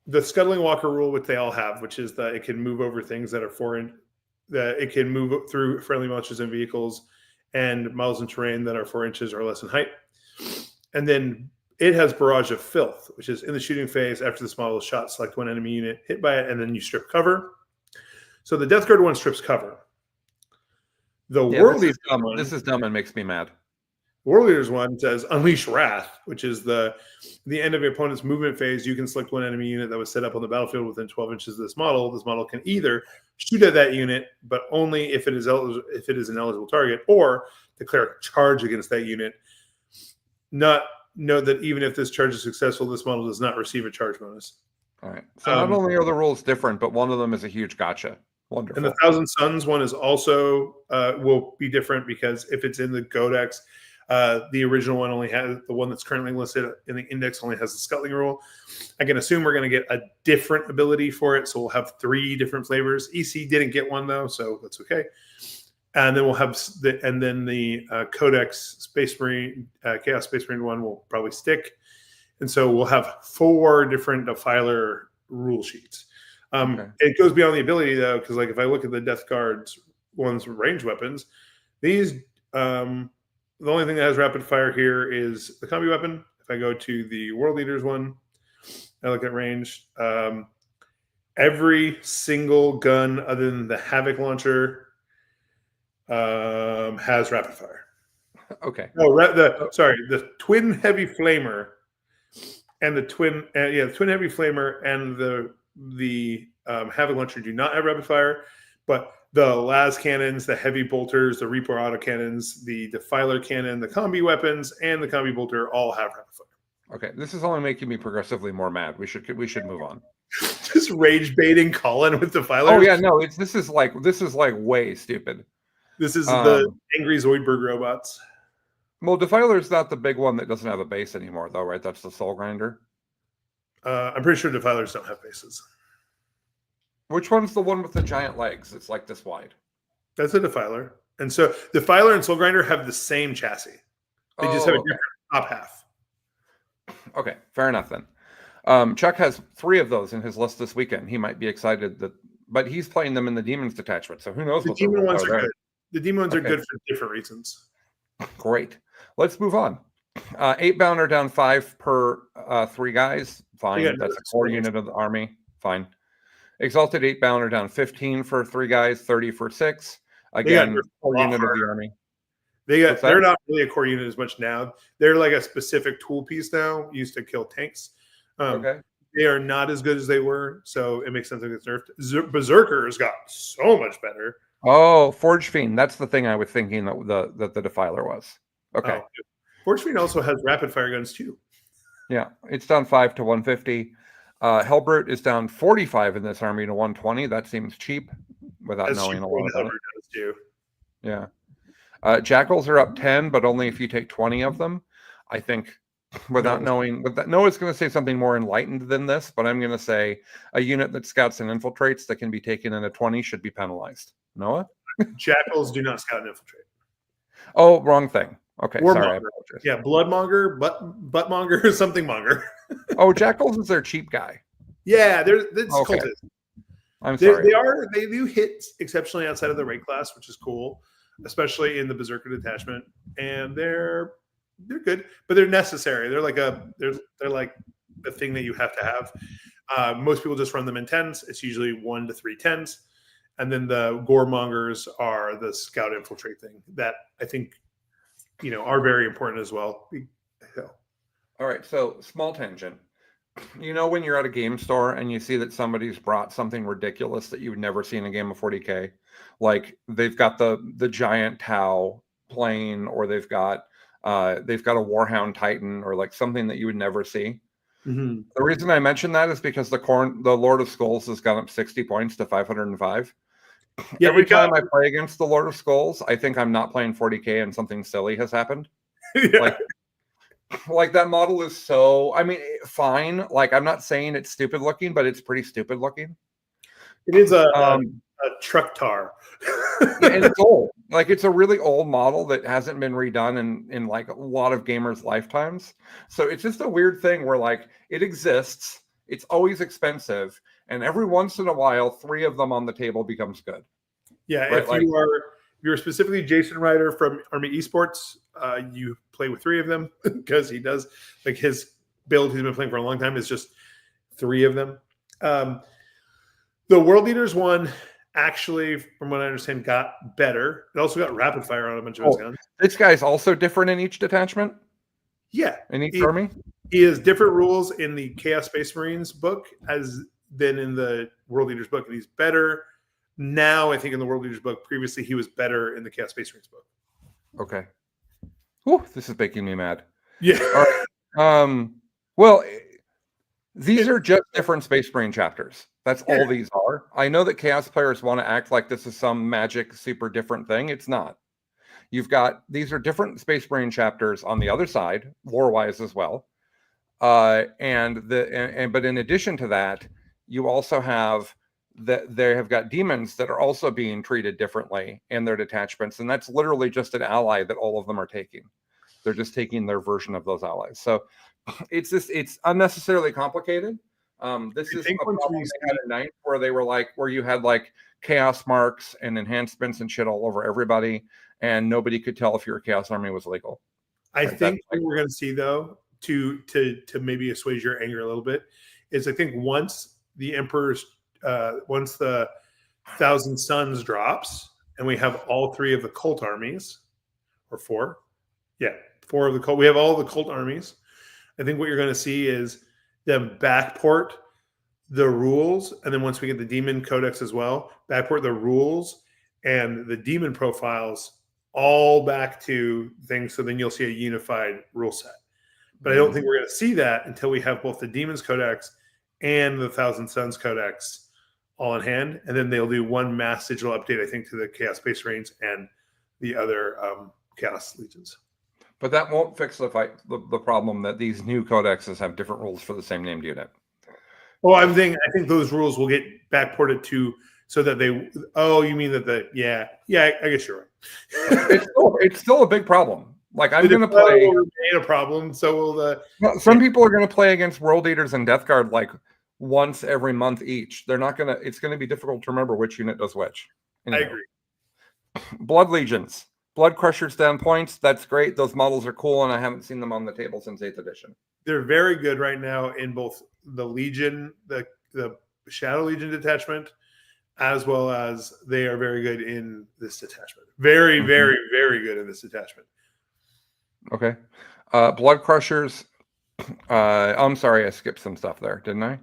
the Scuttling Walker rule, which they all have, which is that it can move over things that are foreign, that it can move through friendly monsters and vehicles and models in terrain that are 4 inches or less in height. And then it has Barrage of Filth, which is in the shooting phase. After this model is shot, select one enemy unit hit by it, and then you strip cover. So the Death Guard one strips cover. The World Eaters one, this is dumb and makes me mad. World Eaters one says Unleash Wrath, which is the end of your opponent's movement phase. You can select one enemy unit that was set up on the battlefield within 12 inches of this model. This model can either shoot at that unit, but only if it is an eligible target, or declare a charge against that unit. Note that even if this charge is successful, this model does not receive a charge bonus. All right. So not only are the rules different, but one of them is a huge gotcha. Wonderful. And the Thousand Suns one is also will be different because if it's in the Codex, the original one only has the one that's currently listed in the index only has the Scuttling rule. I can assume we're going to get a different ability for it, so we'll have 3 different flavors. EC didn't get one though, so that's okay. And then we'll have the Codex Space Marine, Chaos Space Marine one will probably stick. And so we'll have 4 different Defiler rule sheets. Okay. It goes beyond the ability though, because like if I look at the Death Guard's ones with range weapons, these the only thing that has rapid fire here is the combi weapon. If I go to the World Eaters one, I look at range. Every single gun other than the Havoc launcher has rapid fire. Okay. No, the twin heavy flamer and the twin heavy flamer and the Havoc launcher do not have rapid fire, but the las cannons, the heavy bolters, the Reaper autocannons, the Defiler cannon, the combi weapons, and the combi bolter all have rapid fire. Okay, this is only making me progressively more mad. We should move on. Just rage baiting Colin with Defiler. Oh yeah, no, this is like way stupid. This is the angry Zoidberg robots. Well, Defiler's not the big one that doesn't have a base anymore, though, right? That's the Soul Grinder. I'm pretty sure Defilers don't have bases. Which one's the one with the giant legs? It's like this wide. That's a Defiler. And so Defiler and Soul Grinder have the same chassis. They just have a different top half. Okay, fair enough then. Chuck has 3 of those in his list this weekend. He might be excited but he's playing them in the Demons detachment, so who knows The what the demon rules ones are are there. good. The demon ones are Okay. good for different reasons. Great. Let's move on. 8-bound are down 5 per 3 guys. Fine. That's a core unit of the army. Fine. Exalted 8-bound are down 15 for 3 guys, 30 for 6. Again, core unit of the army. They're not really a core unit as much now. They're like a specific tool piece now, used to kill tanks. Okay. They are not as good as they were, so it makes sense that it's nerfed. Berserkers got so much better. Oh, Forge Fiend. That's the thing I was thinking that the Defiler was. Okay. Oh, Forge Fiend also has rapid fire guns too. Yeah, it's down 5 to 150. Hellbrute is down 45 in this army to 120. That seems cheap without knowing a lot about it. Does too. Yeah. Jackals are up 10, but only if you take 20 of them. I think without knowing, Noah's going to say something more enlightened than this, but I'm going to say a unit that scouts and infiltrates that can be taken in a 20 should be penalized. Noah? Jackals do not scout and infiltrate. Oh, wrong thing. Okay, Warmonger. sorry. I apologize. Yeah, Bloodmonger, Buttmonger, something monger. Oh, Jackals is their cheap guy. Yeah, that's okay. cultist. I'm sorry. They do hit exceptionally outside of the raid class, which is cool, especially in the Berserker detachment. And they're good, but they're necessary. They're like they're like the thing that you have to have. Most people just run them in 10s. It's usually 1 to 3 10s. And then the Goremongers are the scout infiltrate thing that I think are very important as well. All right, so small tangent. When you're at a game store and you see that somebody's brought something ridiculous that you've never seen in a game of 40K, like they've got the giant Tau plane, or they've got a Warhound Titan, or like something that you would never see. Mm-hmm. The reason I mention that is because the Lord of Skulls has gone up 60 points to 505. Yeah, every time I play against the Lord of Skulls, I think I'm not playing 40K and something silly has happened. Yeah. Like that model is fine. Like, I'm not saying it's stupid looking, but it's pretty stupid looking. It is a truck tar. And it's old. Like, it's a really old model that hasn't been redone in like a lot of gamers' lifetimes. So it's just a weird thing where like it exists. It's always expensive. And every once in a while, 3 of them on the table becomes good. Yeah, right? If you're specifically Jason Ryder from Army Esports, you play with 3 of them because he does, like, his build he's been playing for a long time is just 3 of them. The World Leaders one actually, from what I understand, got better. It also got rapid fire on a bunch of his guns. This guy's also different in each detachment? Yeah. In each army? He has different rules in the Chaos Space Marines book than in the World Leaders book, and he's better now, I think, in the World Leaders book. Previously, he was better in the Chaos Space Marines book. Okay. Whew, this is making me mad. Yeah. All right. Well, these are just different Space Marine chapters. That's all these are. I know that Chaos players want to act like this is some magic, super different thing. It's not. These are different Space Marine chapters on the other side, lore-wise as well. But in addition to that, you also have that they have got demons that are also being treated differently in their detachments, and that's literally just an ally that all of them are taking. They're just taking their version of those allies. So it's unnecessarily complicated. This is a problem they had at night where you had like chaos marks and enhancements and shit all over everybody, and nobody could tell if your chaos army was legal. I think what we're going to see, though, to maybe assuage your anger a little bit, is I think once the Emperor's once the Thousand Suns drops and we have all 3 of the cult armies, or 4, 4 of the cult, we have all the cult armies. I think what you're going to see is them backport the rules, and then once we get the demon codex as well, backport the rules and the demon profiles all back to things. So then you'll see a unified rule set. But I don't think we're going to see that until we have both the Demons Codex and the Thousand Suns Codex all in hand. And then they'll do one mass digital update, I think, to the Chaos Space Marines and the other Chaos Legions. But that won't fix the problem that these new codexes have different rules for the same named unit. Well, I think those rules will get backported to so that you mean that I guess you're right. It's still a big problem. Like I'm going to play. Will remain a problem. So will the. Some people are going to play against World Eaters and Death Guard like once every month each. They're not going to. It's going to be difficult to remember which unit does which. Anyway. I agree. Blood Legions, Blood Crushers down points. That's great. Those models are cool, and I haven't seen them on the table since 8th edition. They're very good right now in both the Legion, the Shadow Legion detachment, as well as they are very good in this detachment. Very, very, very good in this detachment. Okay. Blood Crushers. I'm sorry, I skipped some stuff there, didn't I?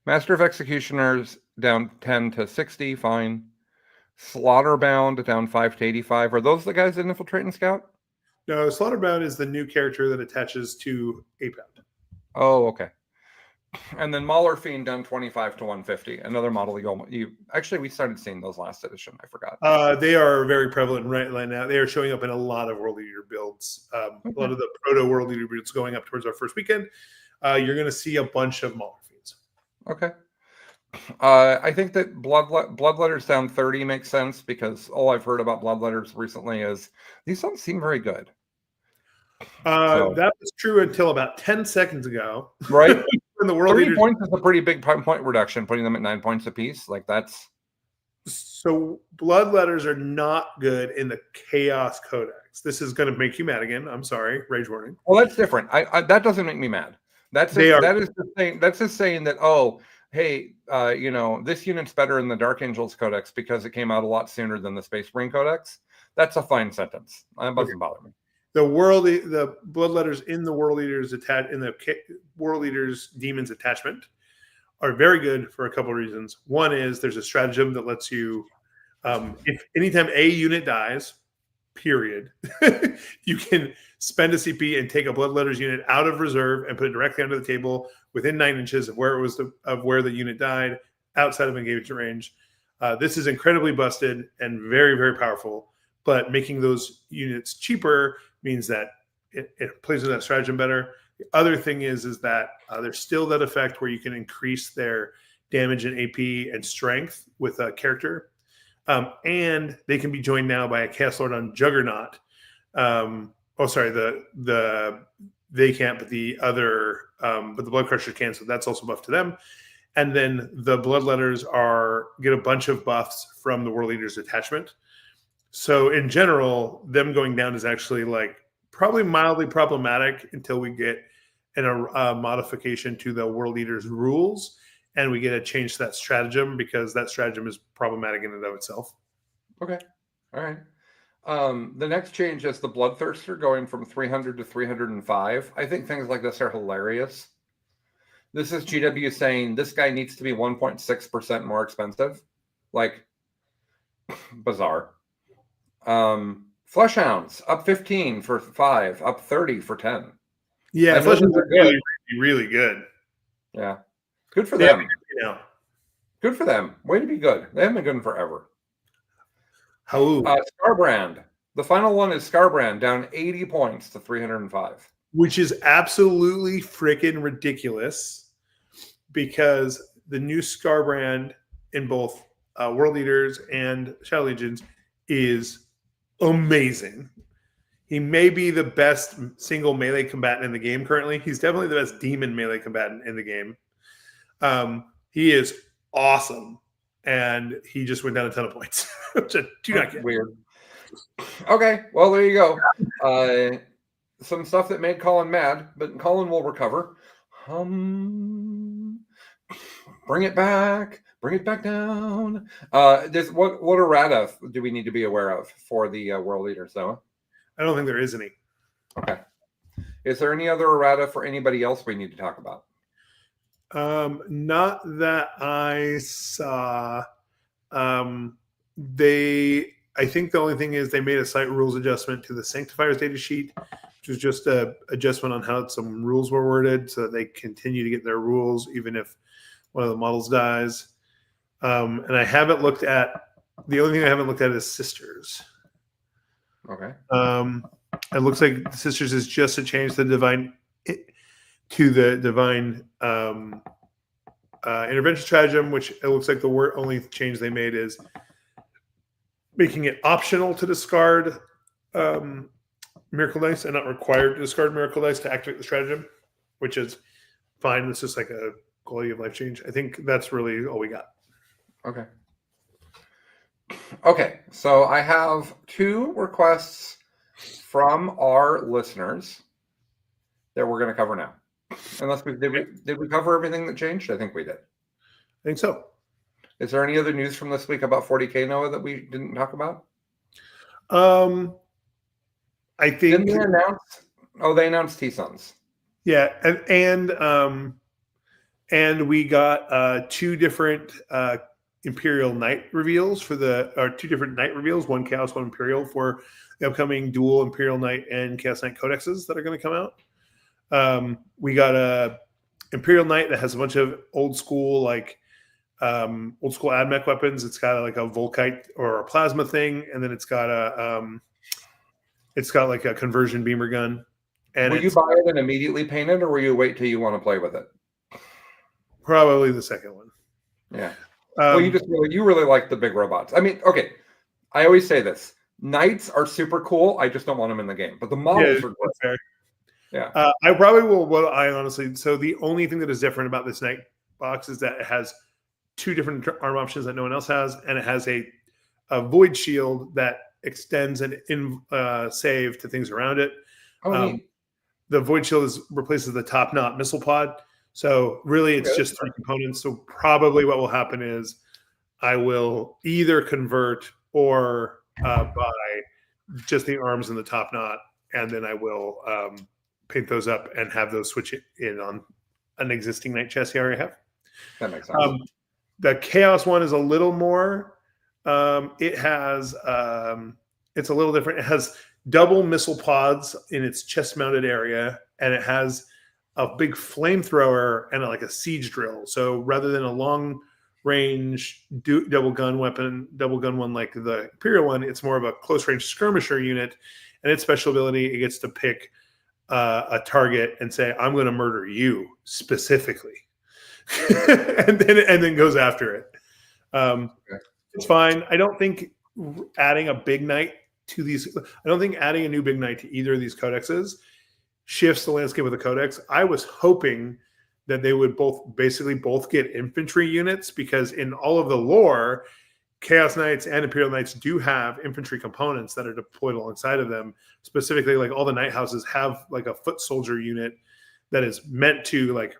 Master of Executioners down 10 to 60, fine. Slaughterbound down 5 to 85. Are those the guys that infiltrate and scout? No, Slaughterbound is the new character that attaches to A-Pound. Oh, okay. And then Mauler Fiend down 25 to 150. Another model you actually, we started seeing those last edition. I forgot. They are very prevalent right now. They are showing up in a lot of World Eater builds. A lot of the proto World Eater builds going up towards our first weekend. You're going to see a bunch of Mauler Fiends. Okay. I think that Bloodletters down 30 makes sense because all I've heard about Bloodletters recently is these don't seem very good. That was true until about 10 seconds ago. Right. In the World 30 points is a pretty big point reduction, putting them at 9 points apiece. Like that's. So Bloodletters are not good in the Chaos Codex. This is going to make you mad again. I'm sorry. Rage warning. Well, that's different. I that doesn't make me mad. That's just saying that, oh, hey, this unit's better in the Dark Angels Codex because it came out a lot sooner than the Space Marine Codex. That's a fine sentence. That doesn't bother me. The Bloodletters in the World Eaters World Eaters Demons attachment are very good for a couple of reasons. One is there's a stratagem that lets you, if anytime a unit dies, period, you can spend a CP and take a Bloodletters unit out of reserve and put it directly under the table within 9 inches of where where the unit died, outside of engagement range. This is incredibly busted and very, very powerful. But making those units cheaper means that it plays with that stratagem better. The other thing is that there's still that effect where you can increase their damage and AP and strength with a character. And they can be joined now by a Chaos Lord on Juggernaut. They can't, but the Blood Crusher can, so that's also buff to them. And then the Bloodletters get a bunch of buffs from the World Eaters attachment. So in general, them going down is actually probably mildly problematic until we get a modification to the World Eaters rules and we get a change to that stratagem, because that stratagem is problematic in and of itself. Okay. All right. The next change is the Bloodthirster going from 300 to 305. I think things like this are hilarious. This is GW saying this guy needs to be 1.6% more expensive. Bizarre. Fleshhounds up 15 for 5, up 30 for 10. Yeah, Fleshhounds are really, really good. Yeah, good for them. Good for them. Way to be good. They haven't been good in forever. Scarbrand. The final one is Scarbrand, down 80 points to 305. Which is absolutely freaking ridiculous, because the new Scarbrand in both World Eaters and Shadow Legions is amazing. He may be the best single melee combatant in the game currently. He's definitely the best demon melee combatant in the game. He is awesome, and he just went down a ton of points, which I do not get. Weird. Okay, well, there you go. Some stuff that made Colin mad, but Colin will recover. Bring it back down. What errata do we need to be aware of for the World Eaters, though? I don't think there is any. Okay. Is there any other errata for anybody else we need to talk about? Not that I saw. I think the only thing is they made a site rules adjustment to the Sanctifiers data sheet, which was just an adjustment on how some rules were worded so that they continue to get their rules even if one of the models dies. And I haven't looked at, the only thing I haven't looked at is Sisters. Okay. It looks like Sisters is just a change to the divine intervention stratagem, which it looks like the only change they made is making it optional to discard Miracle Dice and not required to discard Miracle Dice to activate the stratagem, which is fine. It's just like a quality of life change. I think that's really all we got. Okay. Okay, so I have 2 requests from our listeners that we're going to cover now. Unless did we cover everything that changed? I think we did. I think so. Is there any other news from this week about 40K, Noah, that we didn't talk about? I think didn't they announce? Oh, they announced T-Suns. Yeah, and we got 2 different Imperial Knight reveals or 2 different Knight reveals, 1 Chaos, 1 Imperial, for the upcoming dual Imperial Knight and Chaos Knight codexes that are going to come out. We got a Imperial Knight that has a bunch of old school AdMech weapons. It's got like a Volkite or a plasma thing, and then it's got like a conversion beamer gun. And will you buy it and immediately paint it, or will you wait till you want to play with it? Probably the second one. Yeah. Well, you really like the big robots. I mean, okay. I always say this: Knights are super cool. I just don't want them in the game, but the models are good. Fair. Yeah. I probably will. Well, I honestly. So the only thing that is different about this Knight box is that it has 2 different arm options that no one else has, and it has a void shield that extends an save to things around it. The void shield replaces the top knot missile pod. So really, it's just 3 components. So probably what will happen is I will either convert or buy just the arms and the top knot, and then I will paint those up and have those switch in on an existing Knight chassis I already have. That makes sense. The Chaos one is a little more. It has it's a little different. It has double missile pods in its chest-mounted area, and it has a big flamethrower and like a siege drill. So rather than a long-range double gun one like the Imperial one, it's more of a close-range skirmisher unit. And its special ability, it gets to pick a target and say, "I'm going to murder you specifically," and then goes after it. It's fine. I don't think adding a big Knight to these. I don't think adding a new big Knight to either of these codexes shifts the landscape of the codex. I was hoping that they would both get infantry units, because in all of the lore, Chaos Knights and Imperial Knights do have infantry components that are deployed alongside of them. Specifically, like all the Knight houses have like a foot soldier unit that is meant to like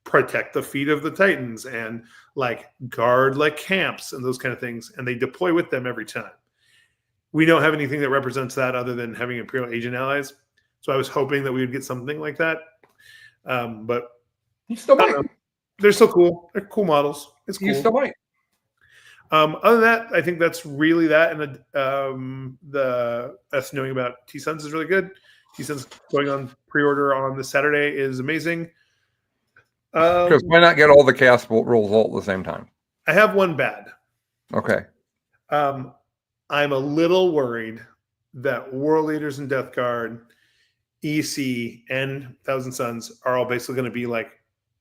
protect the feet of the Titans and like guard like camps and those kind of things. And they deploy with them every time. We don't have anything that represents that other than having Imperial agent allies. So I was hoping that we would get something like that. But you still might. They're still cool. They're cool models. It's cool. You still might. Other than that, I think that's really that. And the us knowing about T-Suns is really good. T-Suns going on pre-order on this Saturday is amazing. Because why not get all the chaos rules all at the same time? I have one bad. Okay. I'm a little worried that World Leaders and Death Guard, EC, and Thousand Suns are all basically going to be like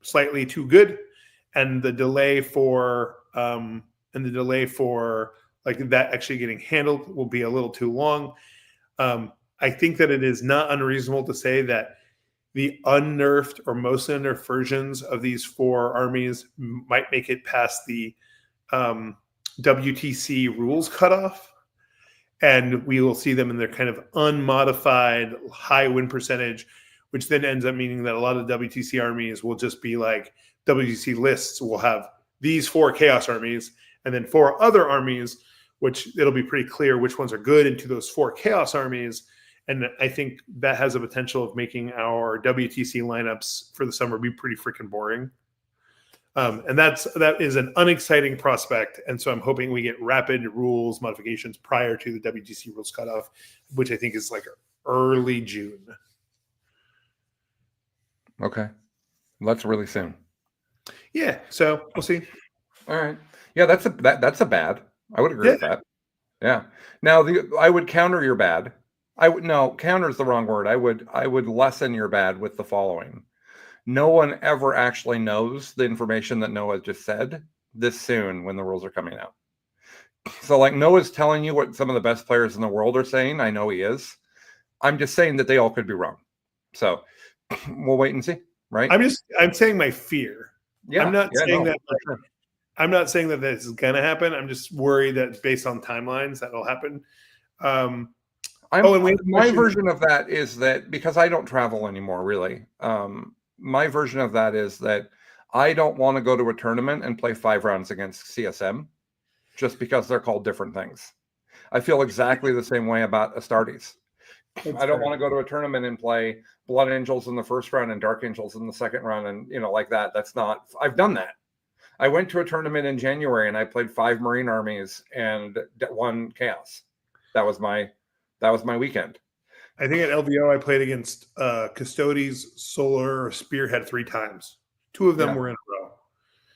slightly too good, and the delay for like that actually getting handled will be a little too long. I think that it is not unreasonable to say that the unnerfed or mostly unnerfed versions of these 4 armies might make it past the WTC rules cutoff, and we will see them in their kind of unmodified high win percentage, which then ends up meaning that a lot of WTC armies will just be like WTC lists will have these 4 chaos armies and then 4 other armies, which it'll be pretty clear which ones are good into those 4 chaos armies. And I think that has a potential of making our WTC lineups for the summer be pretty freaking boring. And that is an unexciting prospect. And so I'm hoping we get rapid rules modifications prior to the WTC rules cutoff, which I think is like early June. Okay. Well, that's really soon. Yeah. So we'll see. All right. Yeah, that's a bad. I would agree with that. Yeah. Now I would counter your bad. Counter is the wrong word. I would lessen your bad with the following. No one ever actually knows the information that Noah just said this soon when the rules are coming out. So like Noah's telling you what some of the best players in the world are saying. I know he is. I'm just saying that they all could be wrong. So we'll wait and see, right? I'm saying my fear. Yeah. I'm not saying no, that. sure. I'm not saying that this is going to happen. I'm just worried that based on timelines that'll happen. My version of that is that because I don't travel anymore, really. My version of that is that I don't want to go to a tournament and play 5 rounds against CSM just because they're called different things. I feel exactly the same way about Astartes. I don't want to go to a tournament and play Blood Angels in the first round and Dark Angels in the second round and, like that. That's not, I've done that. I went to a tournament in January and I played 5 Marine armies and 1 Chaos. That was my weekend. I think at LVO I played against Custodes, Solar, Spearhead 3 times. 2 of them were in a row.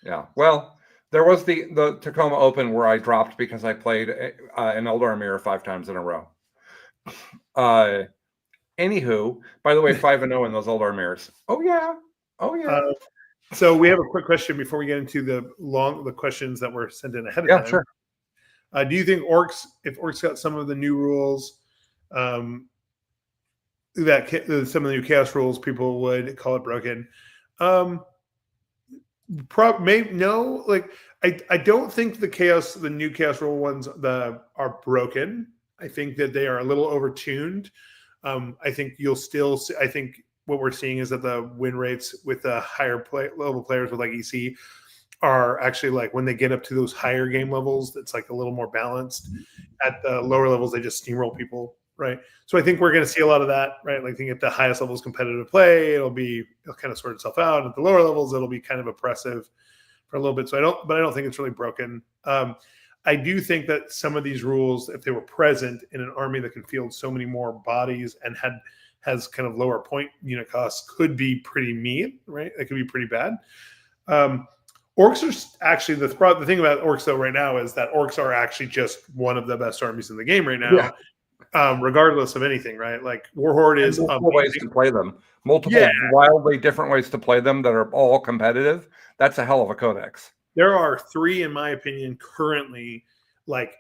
Yeah. Well, there was the Tacoma Open where I dropped because I played an Eldar Mirror 5 times in a row. Anywho, by the way, 5-0 in those Eldar Mirrors. Oh yeah. So we have a quick question before we get into the questions that were sent in ahead of time. Sure. Do you think if Orcs got some of the new rules, some of the new Chaos rules, people would call it broken? No. Like I don't think the new Chaos rule ones are broken. I think that they are a little overtuned. I think you'll still see, I think what we're seeing is that the win rates with the higher level players with like EC are actually like when they get up to those higher game levels, it's like a little more balanced. At the lower levels, they just steamroll people, right? So I think we're going to see a lot of that, right? Like I think at the highest levels competitive play, it'll kind of sort itself out. At the lower levels, it'll be kind of oppressive for a little bit. So I don't think it's really broken. I do think that some of these rules, if they were present in an army that can field so many more bodies and has kind of lower point unit costs, could be pretty mean, right? It could be pretty bad. Orcs are actually the thing about Orcs though right now is that Orcs are actually just one of the best armies in the game right now, regardless of anything, right? Like Warhorde is multiple ways to play them, wildly different ways to play them that are all competitive. That's a hell of a codex. There are 3, in my opinion, currently like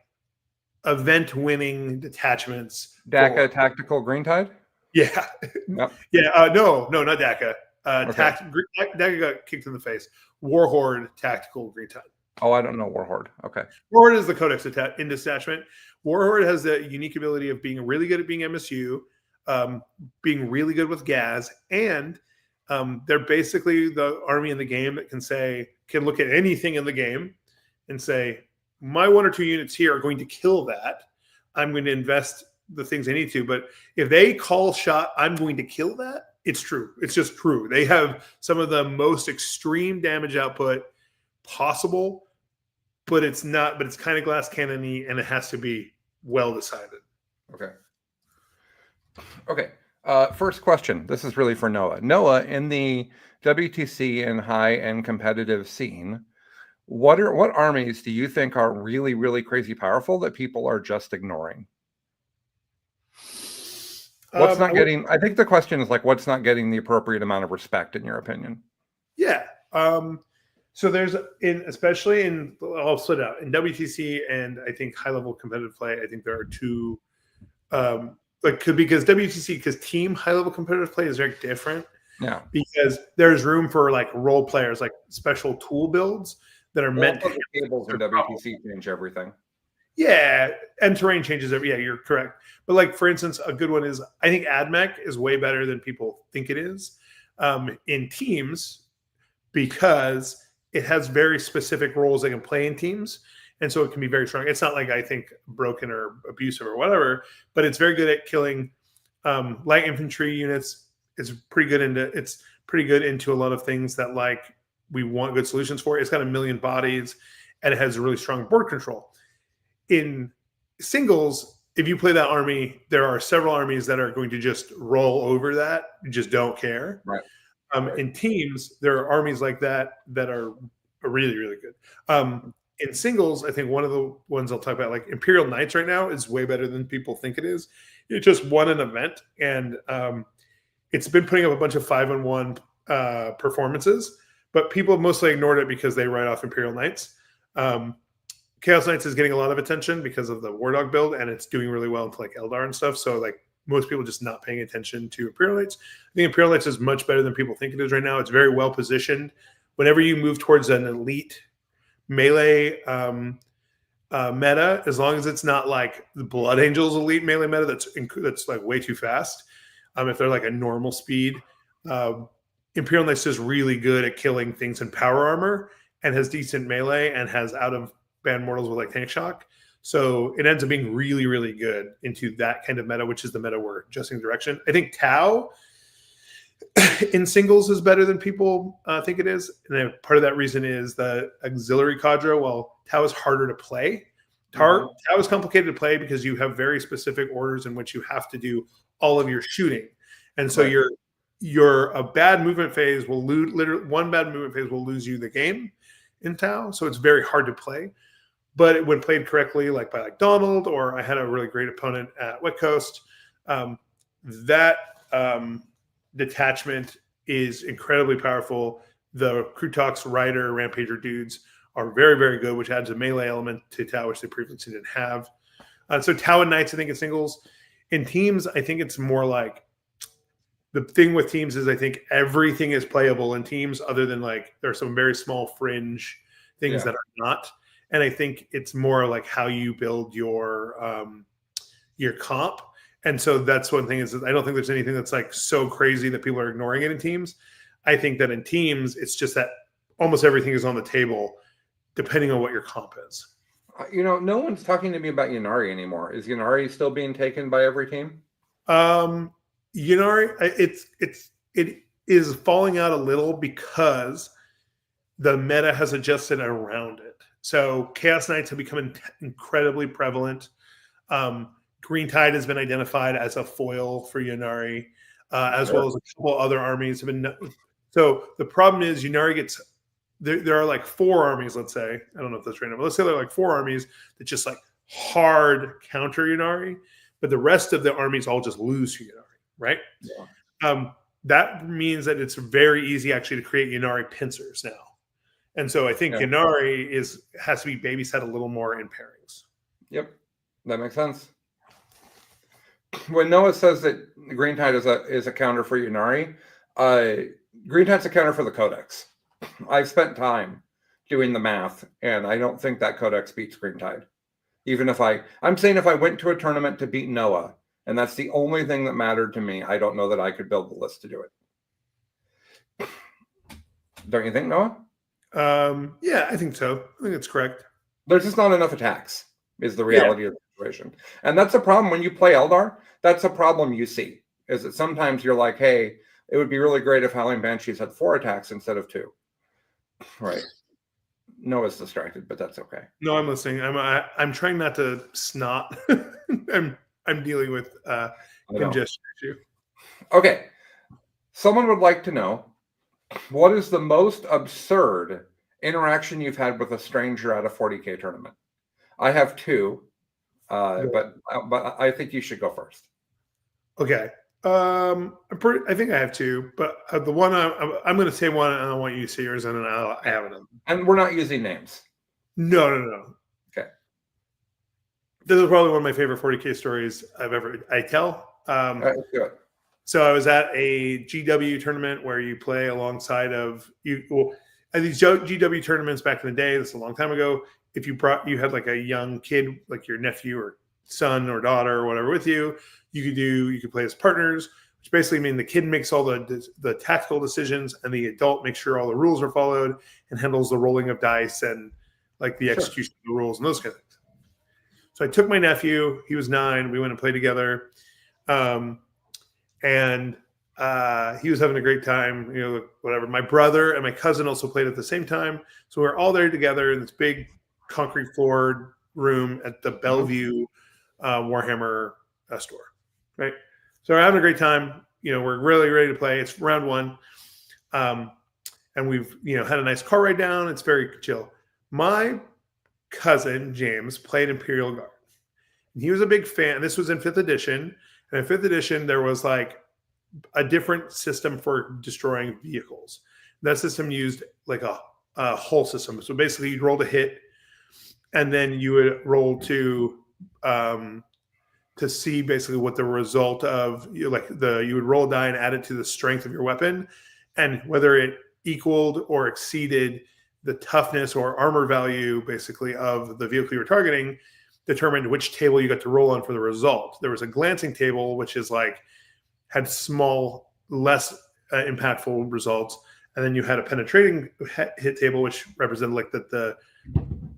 event-winning detachments. DACA Tactical Green Tide? Yeah. Yep. No, not DACA. DACA got kicked in the face. Warhorde Tactical Green Tide. Oh, I don't know Warhorde. Okay. Warhorde is the codex in detachment. Warhorde has the unique ability of being really good at being MSU, being really good with Gaz, and they're basically the army in the game that can look at anything in the game and say, my 1 or 2 units here are going to kill that. I'm going to invest the things I need to. But if they call shot, I'm going to kill that. It's true. It's just true. They have some of the most extreme damage output possible, but it's kind of glass cannon-y, and it has to be well decided. Okay. First question. This is really for Noah. Noah, in the WTC and high-end competitive scene, what armies do you think are really, really crazy powerful that people are just ignoring? I think the question is like, what's not getting the appropriate amount of respect in your opinion? Yeah. So there's especially I'll split out in WTC and I think high level competitive play. I think there are 2, because team high level competitive play is very different. Yeah. Because there's room for like role players, like special tool builds that are meant to. The tables in WTC change everything. Yeah, and terrain changes every. Yeah, you're correct. But like for instance, a good one is I think AdMech is way better than people think it is in teams because it has very specific roles they can play in teams, and so it can be very strong. It's not like I think broken or abusive or whatever, but it's very good at killing light infantry units. It's pretty good into a lot of things that like we want good solutions for. It's got 1 million bodies, and it has really strong board control. In singles, if you play that army, there are several armies that are going to just roll over that, just don't care. Right. In teams, there are armies like that are really, really good. In singles, I think one of the ones I'll talk about, like Imperial Knights right now, is way better than people think it is. It just won an event, and it's been putting up a bunch of 5-1 performances, but people have mostly ignored it because they write off Imperial Knights. Chaos Knights is getting a lot of attention because of the War Dog build, and it's doing really well into like Eldar and stuff. So like most people just not paying attention to Imperial Knights. I think Imperial Knights is much better than people think it is right now. It's very well positioned. Whenever you move towards an elite melee meta, as long as it's not like the Blood Angels elite melee meta that's like way too fast. If they're like a normal speed, Imperial Knights is really good at killing things in power armor and has decent melee and has out of band mortals with like tank shock. So it ends up being really, really good into that kind of meta, which is the meta we're adjusting direction. I think Tau in singles is better than people think it is. And then part of that reason is the auxiliary cadre. Well, Tau is harder to play. Tau is complicated to play because you have very specific orders in which you have to do all of your shooting. And so your a bad movement phase will lose, literally one bad movement phase will lose you the game in Tau. So it's very hard to play. But when played correctly, like by like Donald, or I had a really great opponent at West Coast, that detachment is incredibly powerful. The Krutox Rider Rampager dudes are very, very good, which adds a melee element to Tau, which they previously didn't have. So Tau and Knights, I think in singles. In teams, I think it's more like the thing with teams is I think everything is playable in teams other than like there are some very small fringe things that are not. And I think it's more like how you build your comp. And so that's one thing is that I don't think there's anything that's like so crazy that people are ignoring it in teams. I think that in teams, it's just that almost everything is on the table depending on what your comp is. No one's talking to me about Ynnari anymore. Is Ynnari still being taken by every team? Ynnari, it is falling out a little because the meta has adjusted around it. So Chaos Knights have become incredibly prevalent. Green Tide has been identified as a foil for Ynnari, as well as a couple other armies have been. So the problem is Ynnari gets there are like 4 armies, let's say. I don't know if that's random, but let's say there are like 4 armies that just like hard counter Ynnari, but the rest of the armies all just lose to Ynnari, right? Yeah. That means that it's very easy actually to create Ynnari pincers now. And so I think Ynnari has to be babysat a little more in pairings. Yep, that makes sense. When Noah says that Green Tide is a counter for Ynnari, Green Tide's a counter for the Codex. I've spent time doing the math, and I don't think that Codex beats Green Tide. Even if I'm saying if I went to a tournament to beat Noah, and that's the only thing that mattered to me, I don't know that I could build the list to do it. Don't you think, Noah? Yeah, I think so. I think it's correct. There's just not enough attacks, is the reality of the situation. And that's a problem when you play Eldar. That's a problem you see, is that sometimes you're like, hey, it would be really great if Howling Banshees had 4 attacks instead of 2. Right. Noah's distracted, but that's okay. No, I'm listening. I'm trying not to snot. I'm dealing with congestion issue. Okay. Someone would like to know, what is the most absurd interaction you've had with a stranger at a 40K tournament? I have 2, but I think you should go first. Okay. I think I have 2, but the one I'm going to say one, and I want you to say yours, and then I have another. And we're not using names. No. Okay. This is probably one of my favorite 40K stories I tell. Let's do it. So I was at a GW tournament where you play alongside of you. Well, at these GW tournaments back in the day, this is a long time ago. If you had like a young kid, like your nephew or son or daughter or whatever with you, you could play as partners, which basically means the kid makes all the tactical decisions and the adult makes sure all the rules are followed and handles the rolling of dice and like the execution of the rules and those kind of things. So I took my nephew, he was 9, we went and played together. And he was having a great time, whatever. My brother and my cousin also played at the same time. So we were all there together in this big concrete floored room at the Bellevue Warhammer store, right? So we're having a great time. We're really ready to play. It's round 1. And we've, had a nice car ride down. It's very chill. My cousin, James, played Imperial Guard. And he was a big fan. This was in 5th edition. And in 5th edition, there was like a different system for destroying vehicles. That system used like a hull system. So basically, you'd roll to hit, and then you would roll to to see basically what the result of you would roll a die and add it to the strength of your weapon, and whether it equaled or exceeded the toughness or armor value basically of the vehicle you were targeting, determined which table you got to roll on for the result. There was a glancing table, which is had small, less impactful results, and then you had a penetrating hit table, which represented that the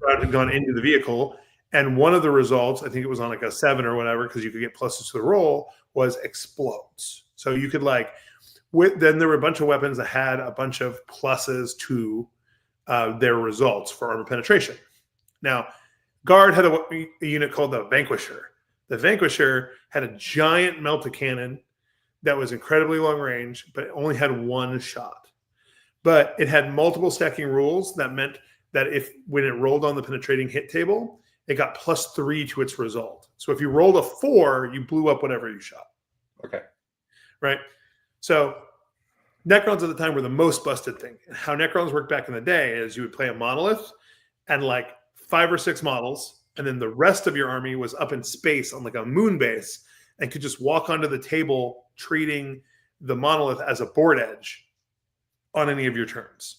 round had gone into the vehicle. And one of the results, I think it was on a 7 or whatever, because you could get pluses to the roll, was explodes. So you could then there were a bunch of weapons that had a bunch of pluses to their results for armor penetration. Now, Guard had a unit called the Vanquisher. The Vanquisher had a giant melta-cannon that was incredibly long range, but it only had one shot. But it had multiple stacking rules that meant that when it rolled on the penetrating hit table, it got +3 to its result. So if you rolled a 4, you blew up whatever you shot. Okay. Right? So Necrons at the time were the most busted thing. And how Necrons worked back in the day is you would play a monolith and 5 or 6 models, and then the rest of your army was up in space on a moon base and could just walk onto the table, treating the monolith as a board edge on any of your turns.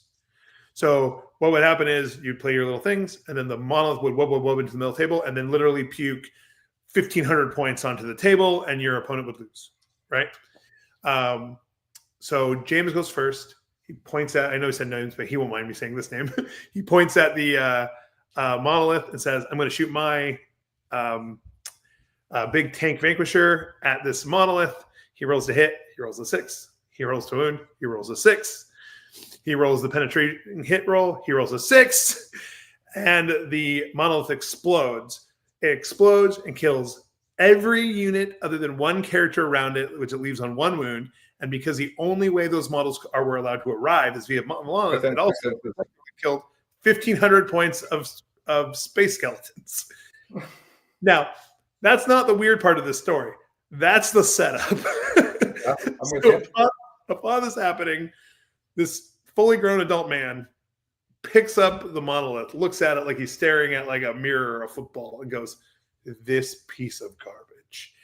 So what would happen is you'd play your little things, and then the monolith would wub into the middle table, and then literally puke 1,500 points onto the table, and your opponent would lose, right? So James goes first. He points at, I know he said names, but he won't mind me saying this name. He points at the monolith and says, I'm going to shoot my big tank Vanquisher at this monolith. He rolls to hit. He rolls a 6. He rolls to wound. He rolls a 6. He rolls the penetrating hit roll. He rolls a 6. And the monolith explodes. It explodes and kills every unit other than one character around it, which it leaves on 1 wound. And because the only way those models were allowed to arrive is via monolith, it also killed 1,500 points of space skeletons. Now, that's not the weird part of this story. That's the setup. So upon this happening, this fully grown adult man picks up the monolith, looks at it like he's staring at a mirror or a football, and goes, "This piece of garbage,"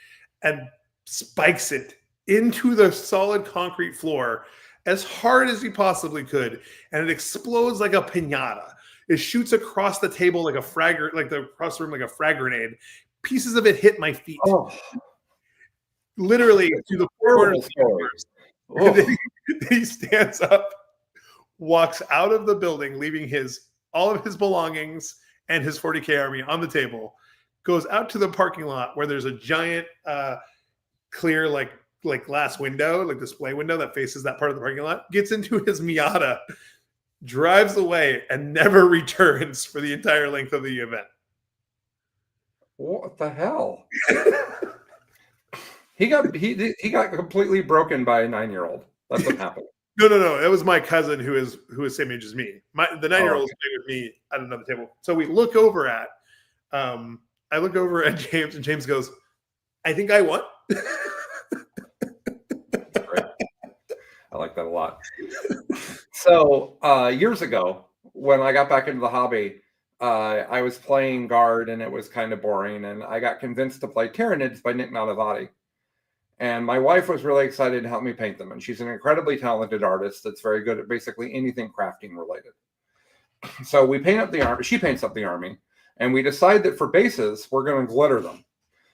and spikes it into the solid concrete floor as hard as he possibly could, and it explodes like a piñata. It shoots across the table across the room like a frag grenade. Pieces of it hit my feet. Oh. Literally to the corner. He stands up, walks out of the building, leaving all of his belongings and his 40K army on the table, goes out to the parking lot where there's a giant clear glass window, display window that faces that part of the parking lot, gets into his Miata, drives away, and never returns for the entire length of the event. What the hell? He got completely broken by a 9-year-old. That's what happened. No. It was my cousin who is same age as me. The 9-year-old is playing with me at another table. So we look over at, I look over at James, and James goes, "I think I won." Great. I like that a lot. So years ago, when I got back into the hobby, I was playing Guard, and it was kind of boring, and I got convinced to play Tyranids by Nick Nanavati. And my wife was really excited to help me paint them. And she's an incredibly talented artist that's very good at basically anything crafting related. So we paint up the army. She paints up the army. And we decide that for bases, we're going to glitter them.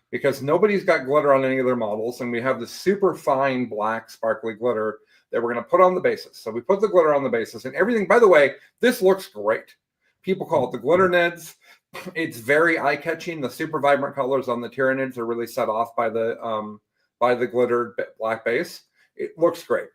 Because nobody's got glitter on any of their models. And we have this super fine black sparkly glitter that we're going to put on the bases. So we put the glitter on the bases. And everything, by the way, this looks great. People call it the glitter Neds. It's very eye-catching. The super vibrant colors on the Tyranids are really set off by the glittered black base. It looks great.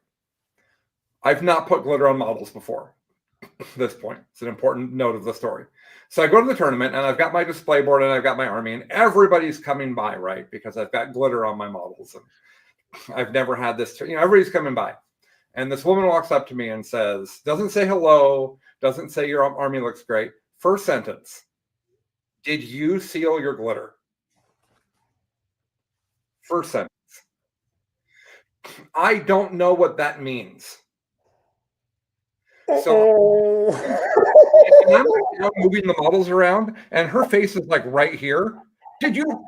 I've not put glitter on models before at this point. It's an important note of the story. So I go to the tournament, and I've got my display board, and I've got my army, and everybody's coming by, right? Because I've got glitter on my models, and I've never had this. Everybody's coming by. And this woman walks up to me and says, doesn't say hello, doesn't say your army looks great. First sentence, "Did you seal your glitter?" First sentence. I don't know what that means. So I'm moving the models around, and her face is right here. Did you?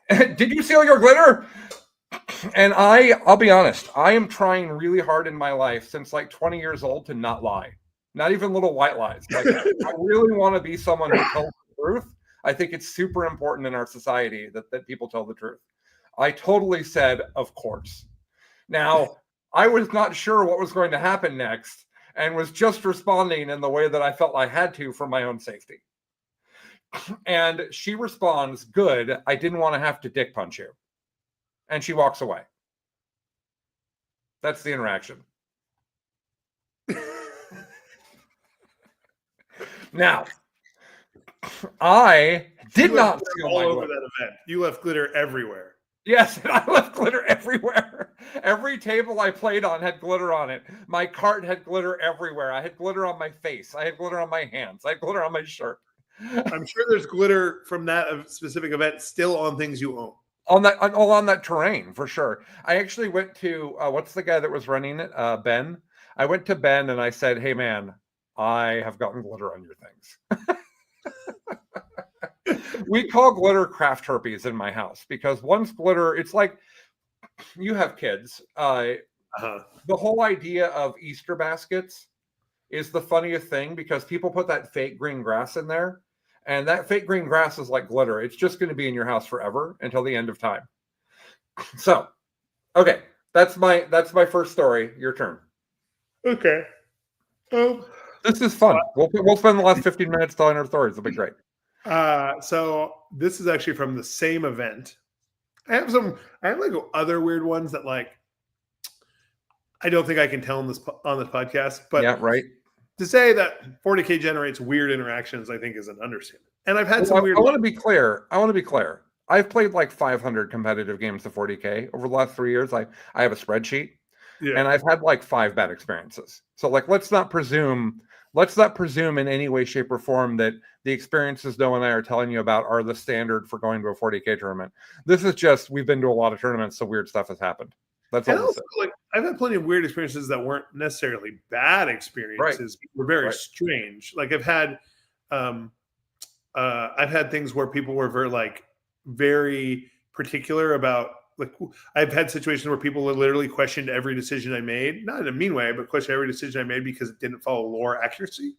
Did you steal your glitter? And I'll be honest, I am trying really hard in my life since like 20 years old to not lie. Not even little white lies. Like I really want to be someone who tells the truth. I think it's super important in our society that people tell the truth. I totally said, of course. Now, I was not sure what was going to happen next and was just responding in the way that I felt I had to for my own safety. And she responds, good, I didn't want to have to dick punch you. And she walks away. That's the interaction. Now, I did not steal all over that event. You left glitter everywhere. Yes, and I left glitter everywhere. Every table I played on had glitter on it. My cart had glitter everywhere. I had glitter on my face. I had glitter on my hands. I had glitter on my shirt. I'm sure there's glitter from that specific event still on things you own. On that terrain, for sure. I actually went to, what's the guy that was running it? Ben. I went to Ben and I said, hey, man, I have gotten glitter on your things. We call glitter craft herpes in my house because once glitter, it's like you have kids. The whole idea of Easter baskets is the funniest thing because people put that fake green grass in there. And that fake green grass is like glitter. It's just going to be in your house forever until the end of time. So, okay, that's my first story. Your turn. Okay. This is fun. We'll spend the last 15 minutes telling our stories. It'll be great. So this is actually from the same event. I have like other weird ones that like I don't think I can tell on this podcast. But yeah, right. To say that 40K generates weird interactions, I think, is an understatement. And I've had some weird. I want to be clear. I've played like 500 competitive games of 40K over the last 3 years. I have a spreadsheet, and I've had like 5 bad experiences. So like, let's not presume in any way, shape, or form that the experiences Noah and I are telling you about are the standard for going to a 40K tournament. This is just we've been to a lot of tournaments, so weird stuff has happened. That's all. Also, like I've had plenty of weird experiences that weren't necessarily bad experiences. Right. Were very strange. Like I've had things where people were very particular about like I've had situations where people literally questioned every decision I made, not in a mean way, but questioned every decision I made because it didn't follow lore accuracy.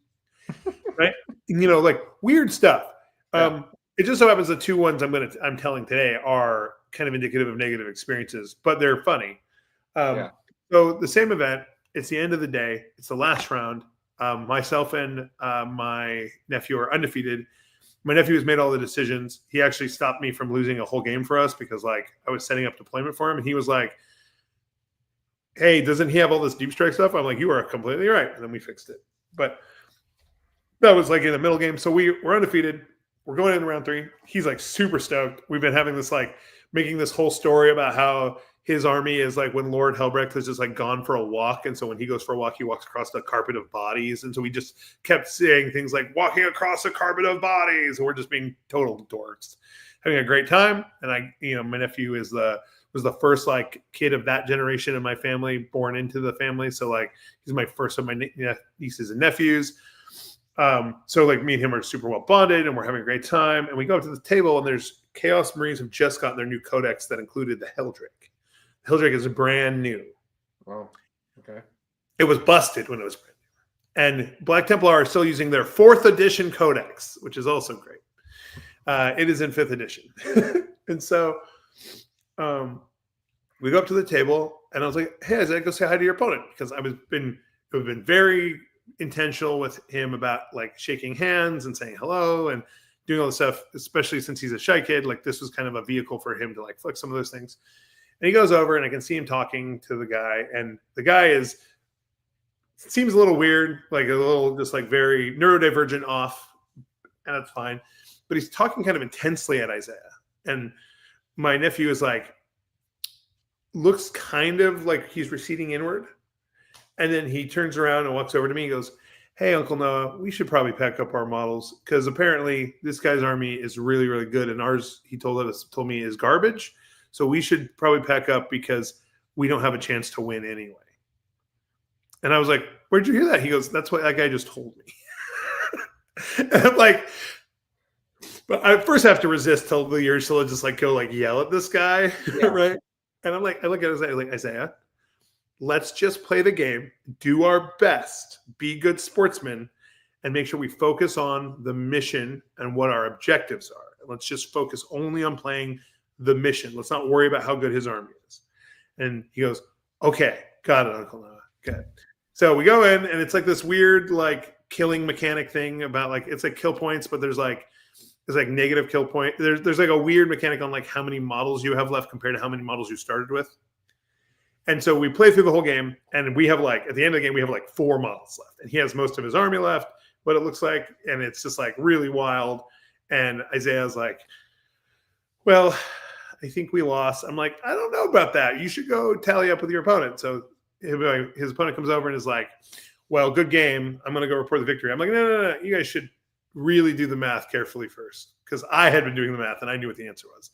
Right? Like weird stuff. Yeah. It just so happens the 2 ones I'm telling today are kind of indicative of negative experiences, but they're funny. So the same event, it's the end of the day. It's the last round. Myself and my nephew are undefeated. My nephew has made all the decisions. He actually stopped me from losing a whole game for us because like I was setting up deployment for him. And he was like, hey, doesn't he have all this deep strike stuff? I'm like, you are completely right. And then we fixed it. But that was like in the middle game. So we're undefeated. We're going in round 3. He's like super stoked. We've been having this like making this whole story about how his army is like when Lord Helbrecht has just like gone for a walk. And so when he goes for a walk, he walks across the carpet of bodies. And so we just kept saying things like walking across a carpet of bodies. And we're just being total dorks, having a great time. And my nephew was the first like kid of that generation in my family born into the family. So like he's my first of my nieces and nephews. So like me and him are super well bonded and we're having a great time. And we go up to the table and there's Chaos Marines have just gotten their new codex that included the Helldrake. Helldrake is brand new. Wow. Okay. It was busted when it was brand new. And Black Templar are still using their 4th edition codex, which is also great. It is in 5th edition. And so we go up to the table and I was like, hey, Isaac, go say hi to your opponent. Because I've been very intentional with him about like shaking hands and saying hello and doing all the stuff, especially since he's a shy kid. Like this was kind of a vehicle for him to like flex some of those things. And he goes over and I can see him talking to the guy. And the guy seems a little weird, like a little just like very neurodivergent off. And that's fine. But he's talking kind of intensely at Isaiah. And my nephew is like, looks kind of like he's receding inward. And then he turns around and walks over to me and goes, hey, Uncle Noah, we should probably pack up our models because apparently this guy's army is really, really good. And ours, he told me, is garbage. So we should probably pack up because we don't have a chance to win anyway. And I was like, where'd you hear that? He goes, that's what that guy just told me. And I'm like, But I first have to resist till the urge to just like go like yell at this guy, Yeah. right? And I'm like, I look at Isaiah, like, Isaiah, let's just play the game, do our best, be good sportsmen, and make sure we focus on the mission and what our objectives are. Let's just focus only on playing the mission. Let's not worry about how good his army is. And he goes, okay, got it, Uncle Noah. Okay. So we go in, and it's like this weird like killing mechanic thing about like it's like kill points, but there's like negative kill point. There's like a weird mechanic on like how many models you have left compared to how many models you started with. And so we play through the whole game, and we have like at the end of the game we have like 4 models left, and he has most of his army left. What it looks like, and it's just like really wild. And Isaiah's like, well, I think we lost. I'm like, I don't know about that. You should go tally up with your opponent. So his opponent comes over and is like, well, good game. I'm going to go report the victory. I'm like, no. You guys should really do the math carefully first, because I had been doing the math and I knew what the answer was.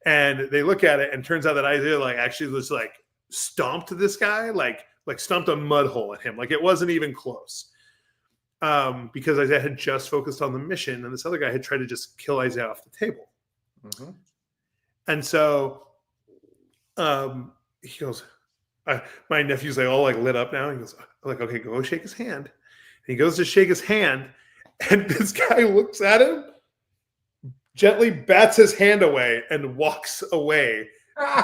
And they look at it, and turns out that Isaiah like actually was like stomped this guy, like stomped a mud hole at him. Like it wasn't even close. Because Isaiah had just focused on the mission, and this other guy had tried to just kill Isaiah off the table. Mm-hmm. And so he goes, my nephew's like all like lit up now. He goes, like, okay, go shake his hand. And he goes to shake his hand, and this guy looks at him, gently bats his hand away, and walks away.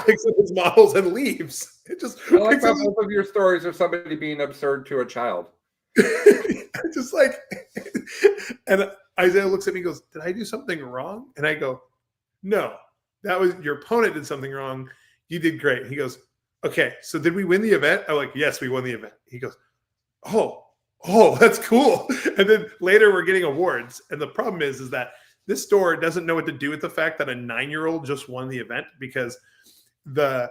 Picks up his models and leaves. It just I like how both of your stories are somebody being absurd to a child. Just like, and Isaiah looks at me and goes, did I do something wrong? And I go, no, that was your opponent did something wrong. You did great. He goes, okay, so did we win the event? I'm like, yes, we won the event. He goes, oh, that's cool. And then later we're getting awards. And the problem is that this store doesn't know what to do with the fact that a 9-year-old just won the event, because the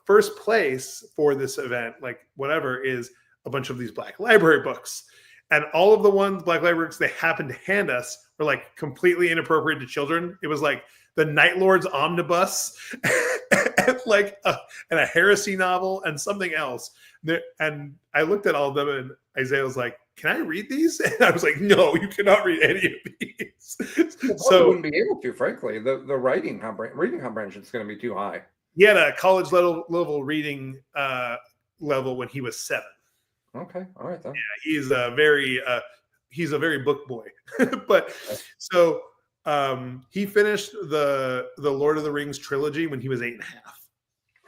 first place for this event, like whatever, is a bunch of these Black Library books. And all of the ones Black Library books they happened to hand us were like completely inappropriate to children. It was like the Night Lord's Omnibus and like a heresy novel and something else. And I looked at all of them, and Isaiah was like, can I read these? And I was like, no, you cannot read any of these. So I wouldn't be able to, frankly. The reading comprehension is going to be too high. He had a college level reading level when he was 7. Okay, all right then. Yeah, he's a very book boy. But so he finished the Lord of the Rings trilogy when he was 8.5.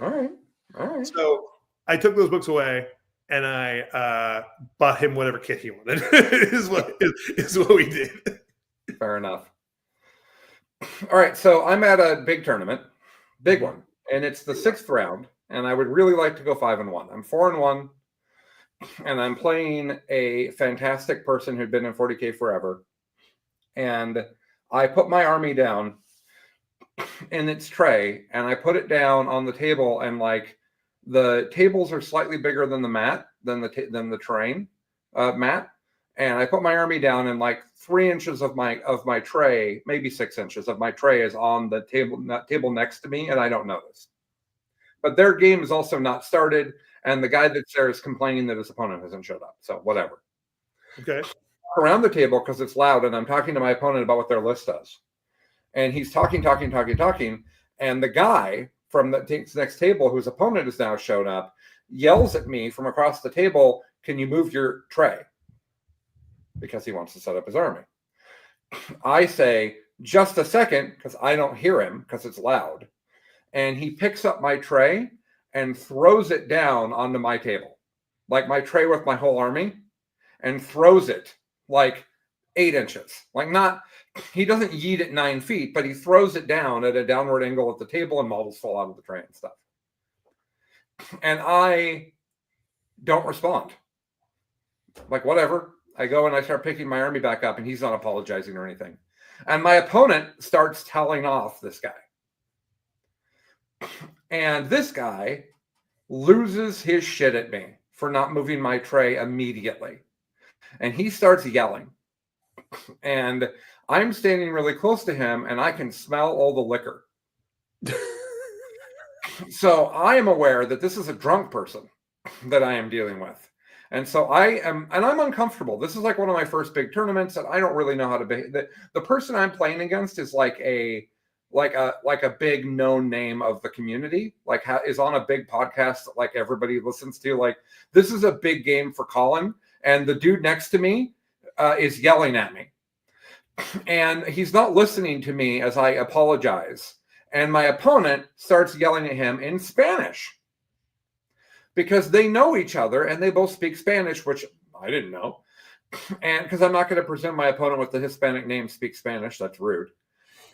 All right. So I took those books away, and I bought him whatever kit he wanted. is what we did. Fair enough. All right, so I'm at a big tournament, big one, and it's the 6th round, and I would really like to go 5-1. I'm 4-1. And I'm playing a fantastic person who'd been in 40K forever. And I put my army down in its tray, and I put it down on the table, and like the tables are slightly bigger than the mat, than the terrain mat. And I put my army down, and like 3 inches of my tray, maybe 6 inches of my tray is on the table next to me, and I don't notice. But their game is also not started. And the guy that's there is complaining that his opponent hasn't showed up. So whatever. Okay. Around the table, because it's loud, and I'm talking to my opponent about what their list does. And he's talking. And the guy from the next table, whose opponent has now shown up, yells at me from across the table, can you move your tray? Because he wants to set up his army. I say, just a second, because I don't hear him, because it's loud. And he picks up my tray and throws it down onto my table, like my tray with my whole army, and throws it like 8 inches. Like he doesn't yeet it 9 feet, but he throws it down at a downward angle at the table, and models fall out of the tray and stuff. And I don't respond. Like, whatever. I go and I start picking my army back up, and he's not apologizing or anything. And my opponent starts telling off this guy. And this guy loses his shit at me for not moving my tray immediately. And he starts yelling. And I'm standing really close to him, and I can smell all the liquor. So I am aware that this is a drunk person that I am dealing with. And so I'm uncomfortable. This is like one of my first big tournaments, and I don't really know how to behave. The person I'm playing against is like a big known name of the community, is on a big podcast that like everybody listens to. Like, this is a big game for Colin, and the dude next to me is yelling at me, and he's not listening to me as I apologize. And my opponent starts yelling at him in Spanish because they know each other and they both speak Spanish, which I didn't know. And because I'm not going to presume my opponent with the Hispanic name speaks Spanish, that's rude.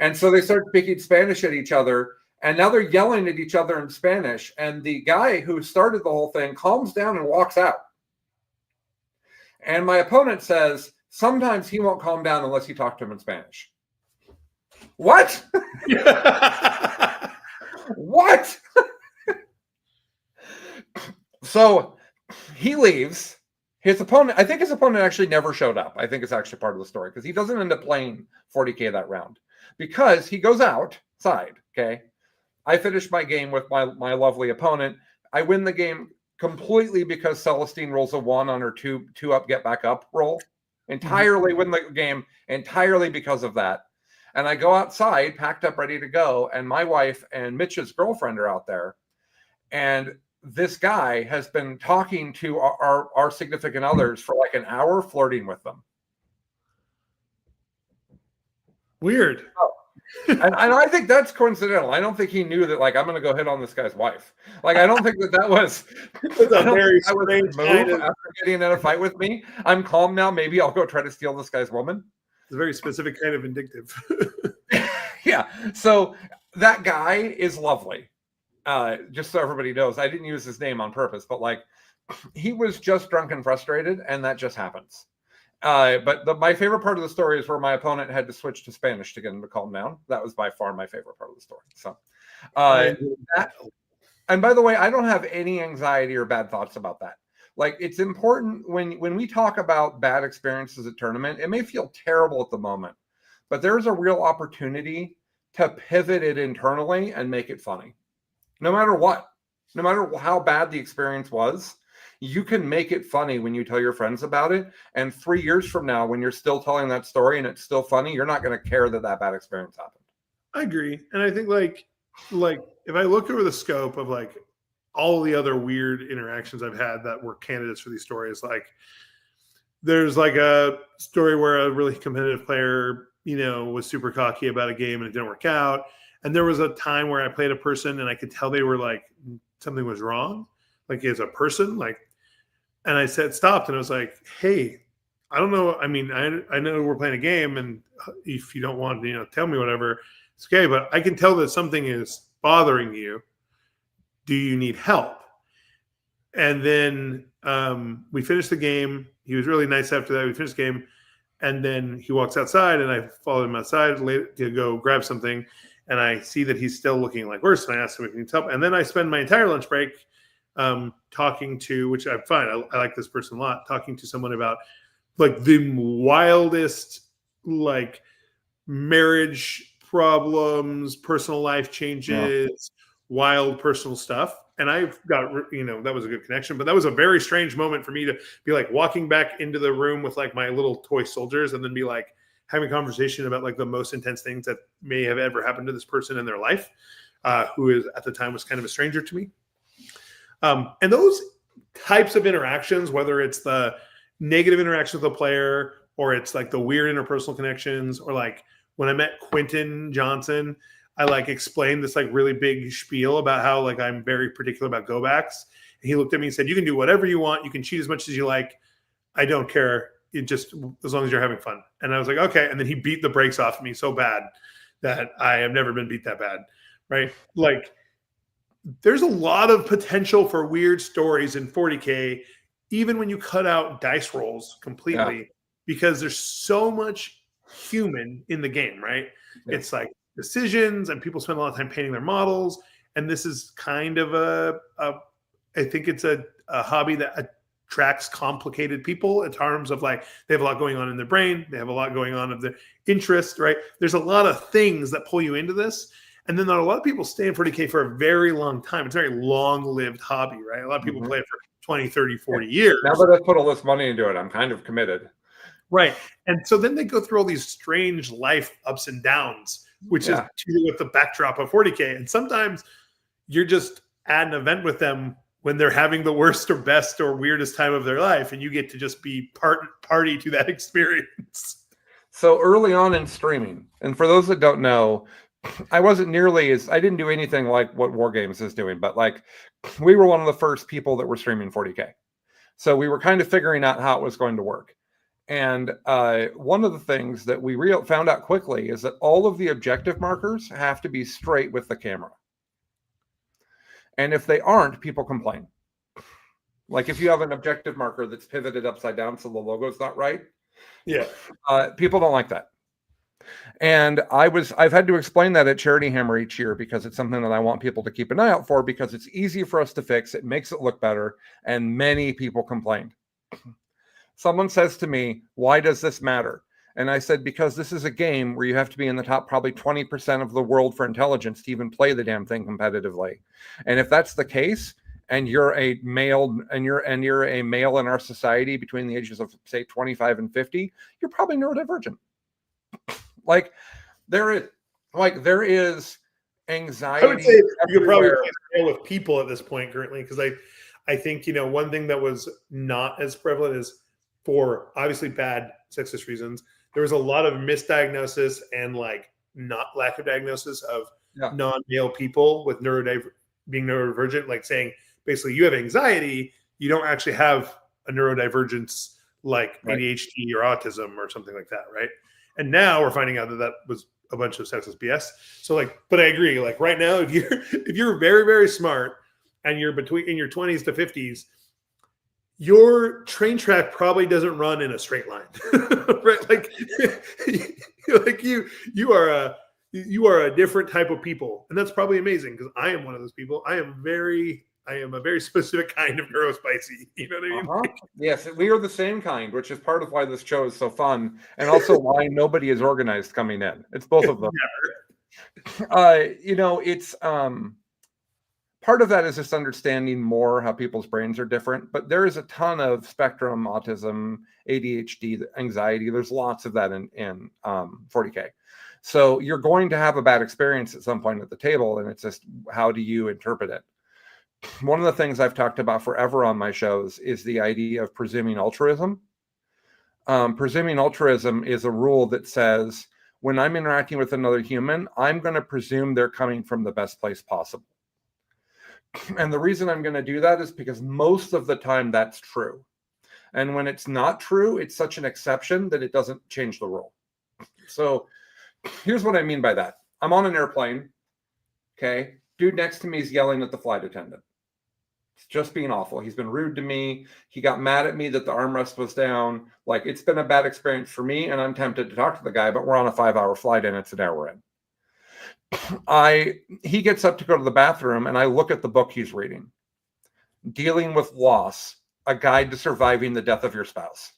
And so they start speaking Spanish at each other, and now they're yelling at each other in Spanish. And the guy who started the whole thing calms down and walks out. And my opponent says, sometimes he won't calm down unless you talk to him in Spanish. What? What? So he leaves. I think his opponent actually never showed up. I think it's actually part of the story because he doesn't end up playing 40K that round because he goes outside. Okay. I finish my game with my lovely opponent. I win the game completely because Celestine rolls a 1 on her two up, get back up roll. Entirely win the game entirely because of that. And I go outside, packed up, ready to go. And my wife and Mitch's girlfriend are out there. And this guy has been talking to our significant others for like an hour, flirting with them. Weird. Oh. And I think that's coincidental. I don't think he knew that, like, I'm going to go hit on this guy's wife. Like, I don't think that was a very strange move after getting in a fight with me. I'm calm now. Maybe I'll go try to steal this guy's woman. It's a very specific kind of vindictive. Yeah. So that guy is lovely. Just so everybody knows, I didn't use his name on purpose, but like, he was just drunk and frustrated, and that just happens. But my favorite part of the story is where my opponent had to switch to Spanish to get him to calm down. That was by far my favorite part of the story. So, and by the way, I don't have any anxiety or bad thoughts about that. Like, it's important when we talk about bad experiences at tournament, it may feel terrible at the moment, but there's a real opportunity to pivot it internally and make it funny. No matter what, no matter how bad the experience was, you can make it funny when you tell your friends about it. And 3 years from now, when you're still telling that story and it's still funny, you're not going to care that bad experience happened. I agree. And I think like if I look over the scope of like all the other weird interactions I've had that were candidates for these stories, like there's like a story where a really competitive player, was super cocky about a game and it didn't work out. And there was a time where I played a person and I could tell they were like, something was wrong. Like, as a person, like, and I stopped and I was like, hey, I don't know. I mean, I know we're playing a game, and if you don't want to, tell me whatever, it's okay. But I can tell that something is bothering you. Do you need help? And then we finished the game. He was really nice after that. We finished the game. And then he walks outside, and I followed him outside to go grab something. And I see that he's still looking like worse. And I asked him if he needs help. And then I spend my entire lunch break talking to, which I'm fine. I like this person a lot, talking to someone about like the wildest, like, marriage problems, personal life changes, wild personal stuff. And I've got, that was a good connection, but that was a very strange moment for me to be like walking back into the room with like my little toy soldiers and then be like having a conversation about like the most intense things that may have ever happened to this person in their life, who is at the time was kind of a stranger to me. And those types of interactions, whether it's the negative interaction with the player or it's like the weird interpersonal connections, or like when I met Quentin Johnson, I like explained this like really big spiel about how like I'm very particular about go backs. And he looked at me and said, you can do whatever you want. You can cheat as much as you like. I don't care. It just, as long as you're having fun. And I was like, okay. And then he beat the brakes off of me so bad that I have never been beat that bad. Right. Like, there's a lot of potential for weird stories in 40K, even when you cut out dice rolls completely, because there's so much human in the game, right? Yeah. It's like decisions, and people spend a lot of time painting their models. And this is kind of I think it's a hobby that attracts complicated people in terms of like, they have a lot going on in their brain. They have a lot going on of their interest, right? There's a lot of things that pull you into this. And then a lot of people stay in 40K for a very long time. It's a very long-lived hobby, right? A lot of people play it for 20, 30, 40 years. Now that I've put all this money into it, I'm kind of committed. Right. And so then they go through all these strange life ups and downs, which is with the backdrop of 40K. And sometimes you're just at an event with them when they're having the worst or best or weirdest time of their life, and you get to just be party to that experience. So early on in streaming, and for those that don't know, I didn't do anything like what War Games is doing, but like we were one of the first people that were streaming 40K. So we were kind of figuring out how it was going to work. And one of the things that we found out quickly is that all of the objective markers have to be straight with the camera. And if they aren't, people complain. Like if you have an objective marker that's pivoted upside down so the logo's not right, people don't like that. And I've had to explain that at Charity Hammer each year because it's something that I want people to keep an eye out for because it's easy for us to fix. It makes it look better. And many people complained. Someone says to me, why does this matter? And I said, because this is a game where you have to be in the top probably 20% of the world for intelligence to even play the damn thing competitively. And if that's the case, and you're a male in our society between the ages of say 25 and 50, you're probably neurodivergent. Like there is anxiety. I would say you're probably deal with people at this point currently, because I think one thing that was not as prevalent is, for obviously bad sexist reasons, there was a lot of misdiagnosis and not lack of diagnosis of non-male people with being neurodivergent, like saying basically you have anxiety, you don't actually have a neurodivergence like ADHD or autism or something like that, right? And now we're finding out that was a bunch of sexist BS. So but I agree. Like right now, if you're very, very smart and you're in your 20s to 50s, your train track probably doesn't run in a straight line, right? You are a different type of people, and that's probably amazing because I am one of those people. I am a very specific kind of neurospicy. You know what I mean? Yes, we are the same kind, which is part of why this show is so fun, and also why nobody is organized coming in. It's both of them. It's part of that is just understanding more how people's brains are different, but there is a ton of spectrum, autism, ADHD, anxiety. There's lots of that in 40K. So you're going to have a bad experience at some point at the table, and it's just how do you interpret it? One of the things I've talked about forever on my shows is the idea of presuming altruism. Presuming altruism is a rule that says when I'm interacting with another human, I'm going to presume they're coming from the best place possible. And the reason I'm going to do that is because most of the time that's true. And when it's not true, it's such an exception that it doesn't change the rule. So here's what I mean by that. I'm on an airplane. Okay. Dude next to me is yelling at the flight attendant. It's just being awful. He's been rude to me. He got mad at me that the armrest was down. Like it's been a bad experience for me. And I'm tempted to talk to the guy, but we're on a 5-hour flight and it's an hour in. He gets up to go to the bathroom and I look at the book he's reading. Dealing with Loss, A Guide to Surviving the Death of Your Spouse.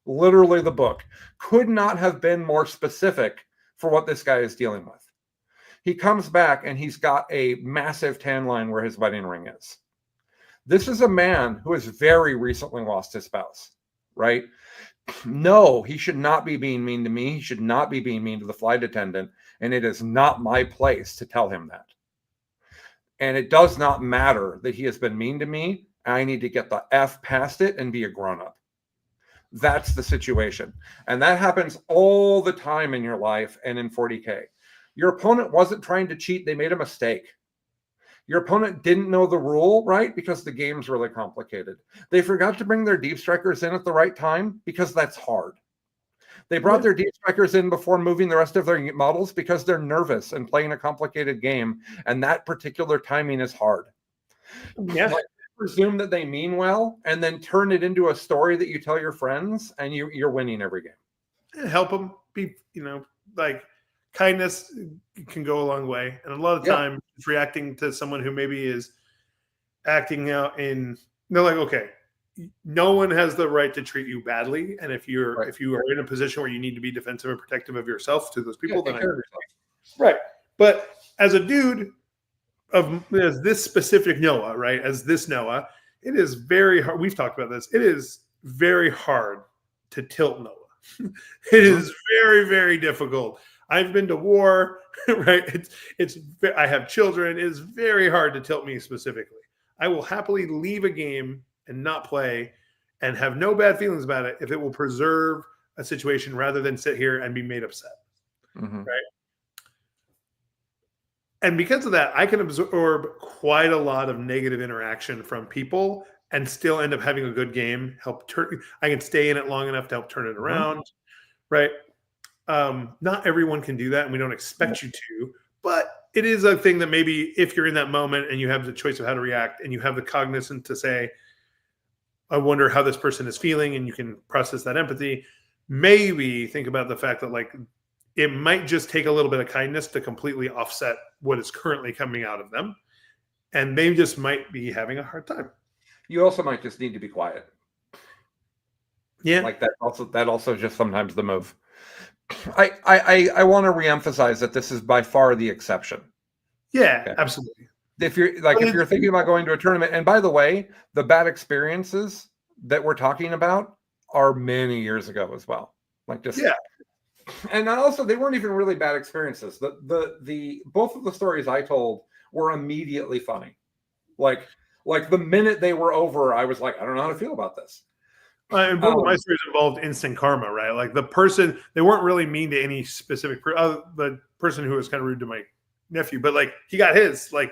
Literally the book. Could not have been more specific for what this guy is dealing with. He comes back and he's got a massive tan line where his wedding ring is. This is a man who has very recently lost his spouse, right? No, he should not be being mean to me. He should not be being mean to the flight attendant. And it is not my place to tell him that. And it does not matter that he has been mean to me. I need to get the F past it and be a grown-up. That's the situation. And that happens all the time in your life and in 40K. Your opponent wasn't trying to cheat. They made a mistake. Your opponent didn't know the rule, right? Because the game's really complicated. They forgot to bring their deep strikers in at the right time because that's hard. They brought their deep strikers in before moving the rest of their models because they're nervous and playing a complicated game. And that particular timing is hard. Yeah. Like, presume that they mean well and then turn it into a story that you tell your friends and you're winning every game. Help them be, kindness can go a long way. And a lot of time it's reacting to someone who maybe is acting out okay, no one has the right to treat you badly. And if you are in a position where you need to be defensive and protective of yourself to those people, then right. But as a dude as this specific Noah, right? As this Noah, it is very hard. We've talked about this. It is very hard to tilt Noah. It is very, very difficult. I've been to war, right? I have children. It is very hard to tilt me specifically. I will happily leave a game and not play and have no bad feelings about it if it will preserve a situation rather than sit here and be made upset. Right. And because of that, I can absorb quite a lot of negative interaction from people and still end up having a good game. I can stay in it long enough to help turn it around. Right. Not everyone can do that, and we don't expect you to, but it is a thing that maybe if you're in that moment and you have the choice of how to react and you have the cognizance to say, I wonder how this person is feeling, and you can process that empathy, maybe think about the fact that like it might just take a little bit of kindness to completely offset what is currently coming out of them. And they just might be having a hard time. You also might just need to be quiet. Yeah. Like that also just sometimes the move. I want to reemphasize that this is by far the exception. Yeah, okay. Absolutely. If you're thinking about going to a tournament, and by the way, the bad experiences that we're talking about are many years ago as well. And also they weren't even really bad experiences. The both of the stories I told were immediately funny. Like the minute they were over, I was like, I don't know how to feel about this. And both of my stories involved instant karma, right? Like the person, they weren't really mean to any specific the person who was kind of rude to my nephew, but like he got his, like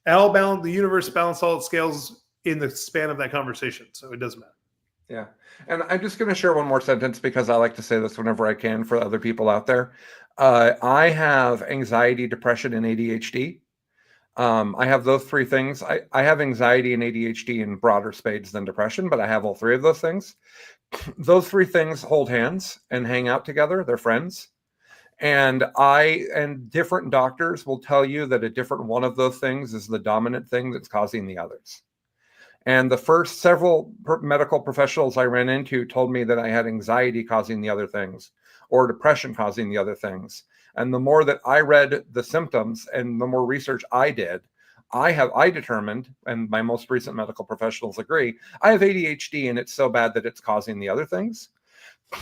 the universe balanced all its scales in the span of that conversation. So it doesn't matter. Yeah. And I'm just going to share one more sentence because I like to say this whenever I can for other people out there. I have anxiety, depression, and ADHD. I have those three things. I have anxiety and ADHD in broader spades than depression, but I have all three of those things. Those three things hold hands and hang out together. They're friends. And different doctors will tell you that a different one of those things is the dominant thing that's causing the others. And the first several medical professionals I ran into told me that I had anxiety causing the other things or depression causing the other things. And the more that I read the symptoms and the more research I did, I determined, and my most recent medical professionals agree, I have ADHD and it's so bad that it's causing the other things.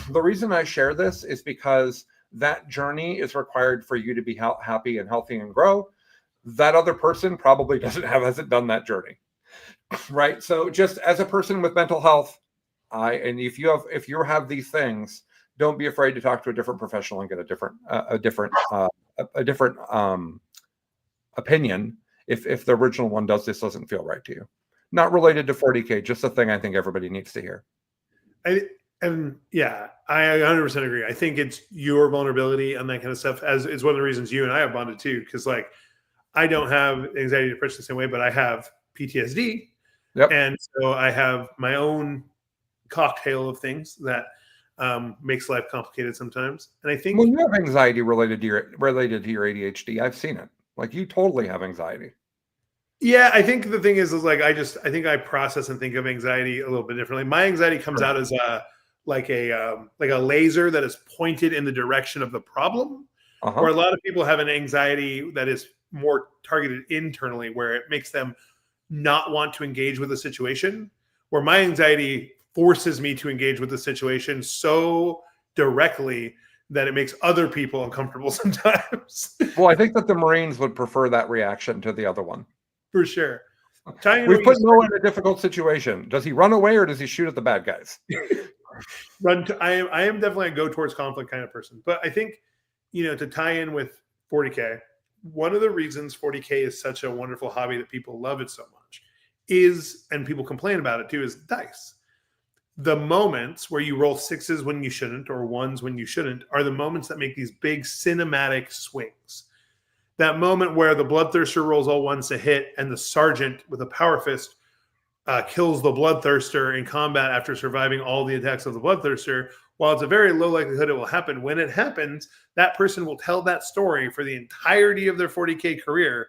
The reason I share this is because that journey is required for you to be happy and healthy and grow. That other person probably hasn't done that journey. Right. So just as a person with mental health, if you have these things, don't be afraid to talk to a different professional and get a different opinion if the original one doesn't feel right to you. Not related to 40K, just a thing I think everybody needs to hear. I 100% agree. I think it's your vulnerability and that kind of stuff is one of the reasons you and I have bonded too. Because like I don't have anxiety, depression the same way, but I have PTSD. Yep. And so I have my own cocktail of things that makes life complicated sometimes. And I think you have anxiety related to your ADHD. I've seen it. Like you totally have anxiety. Yeah, I think the thing is like I think I process and think of anxiety a little bit differently. My anxiety comes out as a laser that is pointed in the direction of the problem. Where a lot of people have an anxiety that is more targeted internally, where it makes them not want to engage with the situation, where my anxiety forces me to engage with the situation so directly that it makes other people uncomfortable sometimes. Well, I think that the Marines would prefer that reaction to the other one. For sure. We put Noah in a difficult situation. Does he run away or does he shoot at the bad guys? I am definitely a go towards conflict kind of person. But I think, to tie in with 40K, one of the reasons 40K is such a wonderful hobby that people love it so much is, and people complain about it too, is dice. The moments where you roll sixes when you shouldn't or ones when you shouldn't are the moments that make these big cinematic swings. That moment where the Bloodthirster rolls all ones to hit and the sergeant with a power fist kills the Bloodthirster in combat after surviving all the attacks of the Bloodthirster. While it's a very low likelihood it will happen, when it happens, that person will tell that story for the entirety of their 40K career,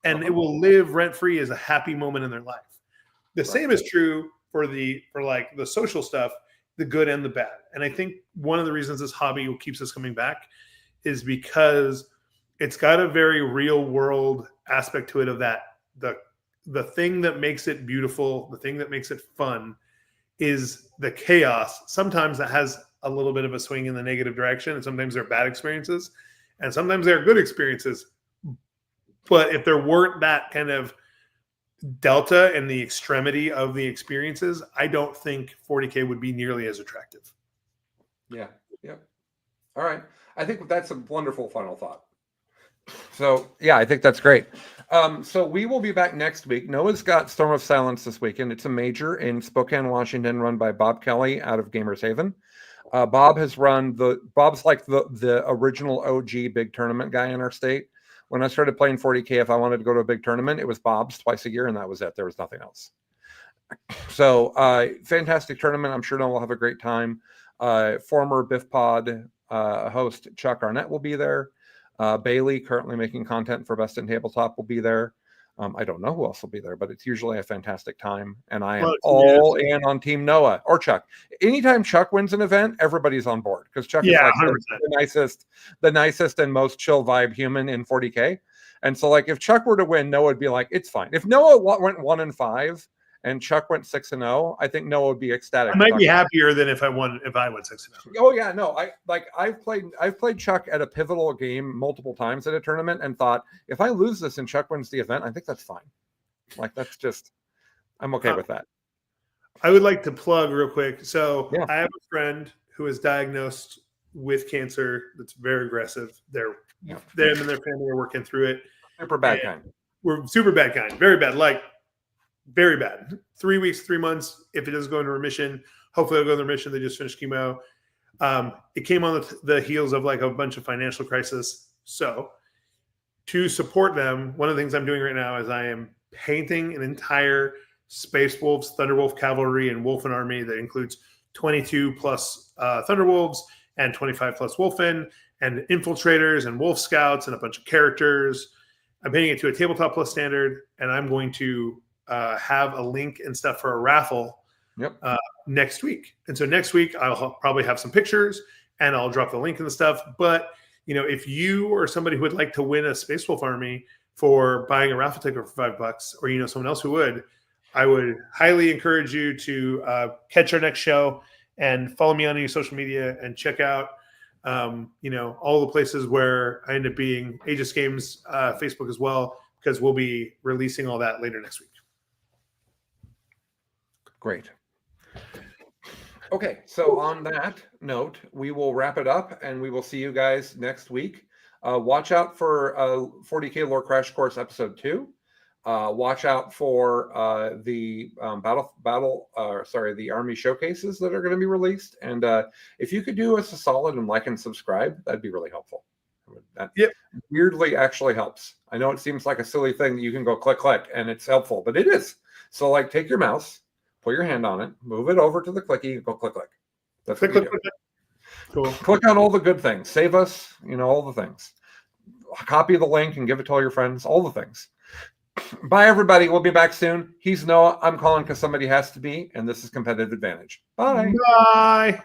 and it will live rent-free as a happy moment in their life. The same is true for the social stuff, the good and the bad. And I think one of the reasons this hobby keeps us coming back is because it's got a very real world aspect to it of that the thing that makes it beautiful, the thing that makes it fun is the chaos. Sometimes that has a little bit of a swing in the negative direction, and sometimes they're bad experiences, and sometimes they're good experiences. But if there weren't that kind of delta and the extremity of the experiences, I don't think 40K would be nearly as attractive. Yeah. All right. I think that's a wonderful final thought. So yeah, I think that's great. So we will be back next week. Noah's got Storm of Silence this weekend. It's a major in Spokane, Washington, run by Bob Kelly out of Gamers Haven. Bob's like the original OG big tournament guy in our state. When I started playing 40K, if I wanted to go to a big tournament, it was Bob's twice a year, and that was it. There was nothing else. So fantastic tournament. I'm sure Noah will have a great time. Former Biff Pod host Chuck Arnett will be there. Bailey, currently making content for Best in Tabletop, will be there. I don't know who else will be there, but it's usually a fantastic time. And I am all in on Team Noah or Chuck. Anytime Chuck wins an event, everybody's on board because Chuck is like the nicest and most chill vibe human in 40K. And so, like, if Chuck were to win, Noah would be like, it's fine. If Noah went 1-5 and Chuck went 6-0, I think Noah would be ecstatic. I might be happier than if I went 6-0. Oh yeah, no, I've played Chuck at a pivotal game multiple times at a tournament and thought, if I lose this and Chuck wins the event, I think that's fine. Like, that's just, I'm okay with that. I would like to plug real quick. So I have a friend who is diagnosed with cancer that's very aggressive. Them and their family are working through it. Super bad kind. We're super bad kind. Very bad. Like, very bad. 3 weeks, 3 months. If it doesn't go into remission, hopefully it'll go into remission. They just finished chemo. It came on the heels of like a bunch of financial crisis. So to support them, one of the things I'm doing right now is I am painting an entire Space Wolves, Thunderwolf Cavalry, and Wolfen army that includes 22 plus Thunderwolves and 25 plus Wolfen and infiltrators and Wolf Scouts and a bunch of characters. I'm painting it to a Tabletop Plus standard, and I'm going to have a link and stuff for a raffle next week. And so next week I'll probably have some pictures and I'll drop the link and the stuff. But if you or somebody who would like to win a Space Wolf army for buying a raffle ticket for $5, or someone else who would, I would highly encourage you to catch our next show and follow me on any social media and check out all the places where I end up being. Aegis Games Facebook as well, because we'll be releasing all that later next week. Great. Okay, so on that note, we will wrap it up and we will see you guys next week. Watch out for 40K Lore Crash Course Episode 2. Watch out for the the Army showcases that are going to be released. And if you could do us a solid and like and subscribe, that'd be really helpful. That weirdly actually helps. I know it seems like a silly thing that you can go click, click, and it's helpful, but it is. So, like, take your mouse, put your hand on it, move it over to the clicky, and go click, click. That's what you do. Cool. Click on all the good things. Save us, all the things. Copy the link and give it to all your friends, all the things. Bye, everybody. We'll be back soon. He's Noah. I'm Colin because somebody has to be, and this is Competitive Advantage. Bye. Bye.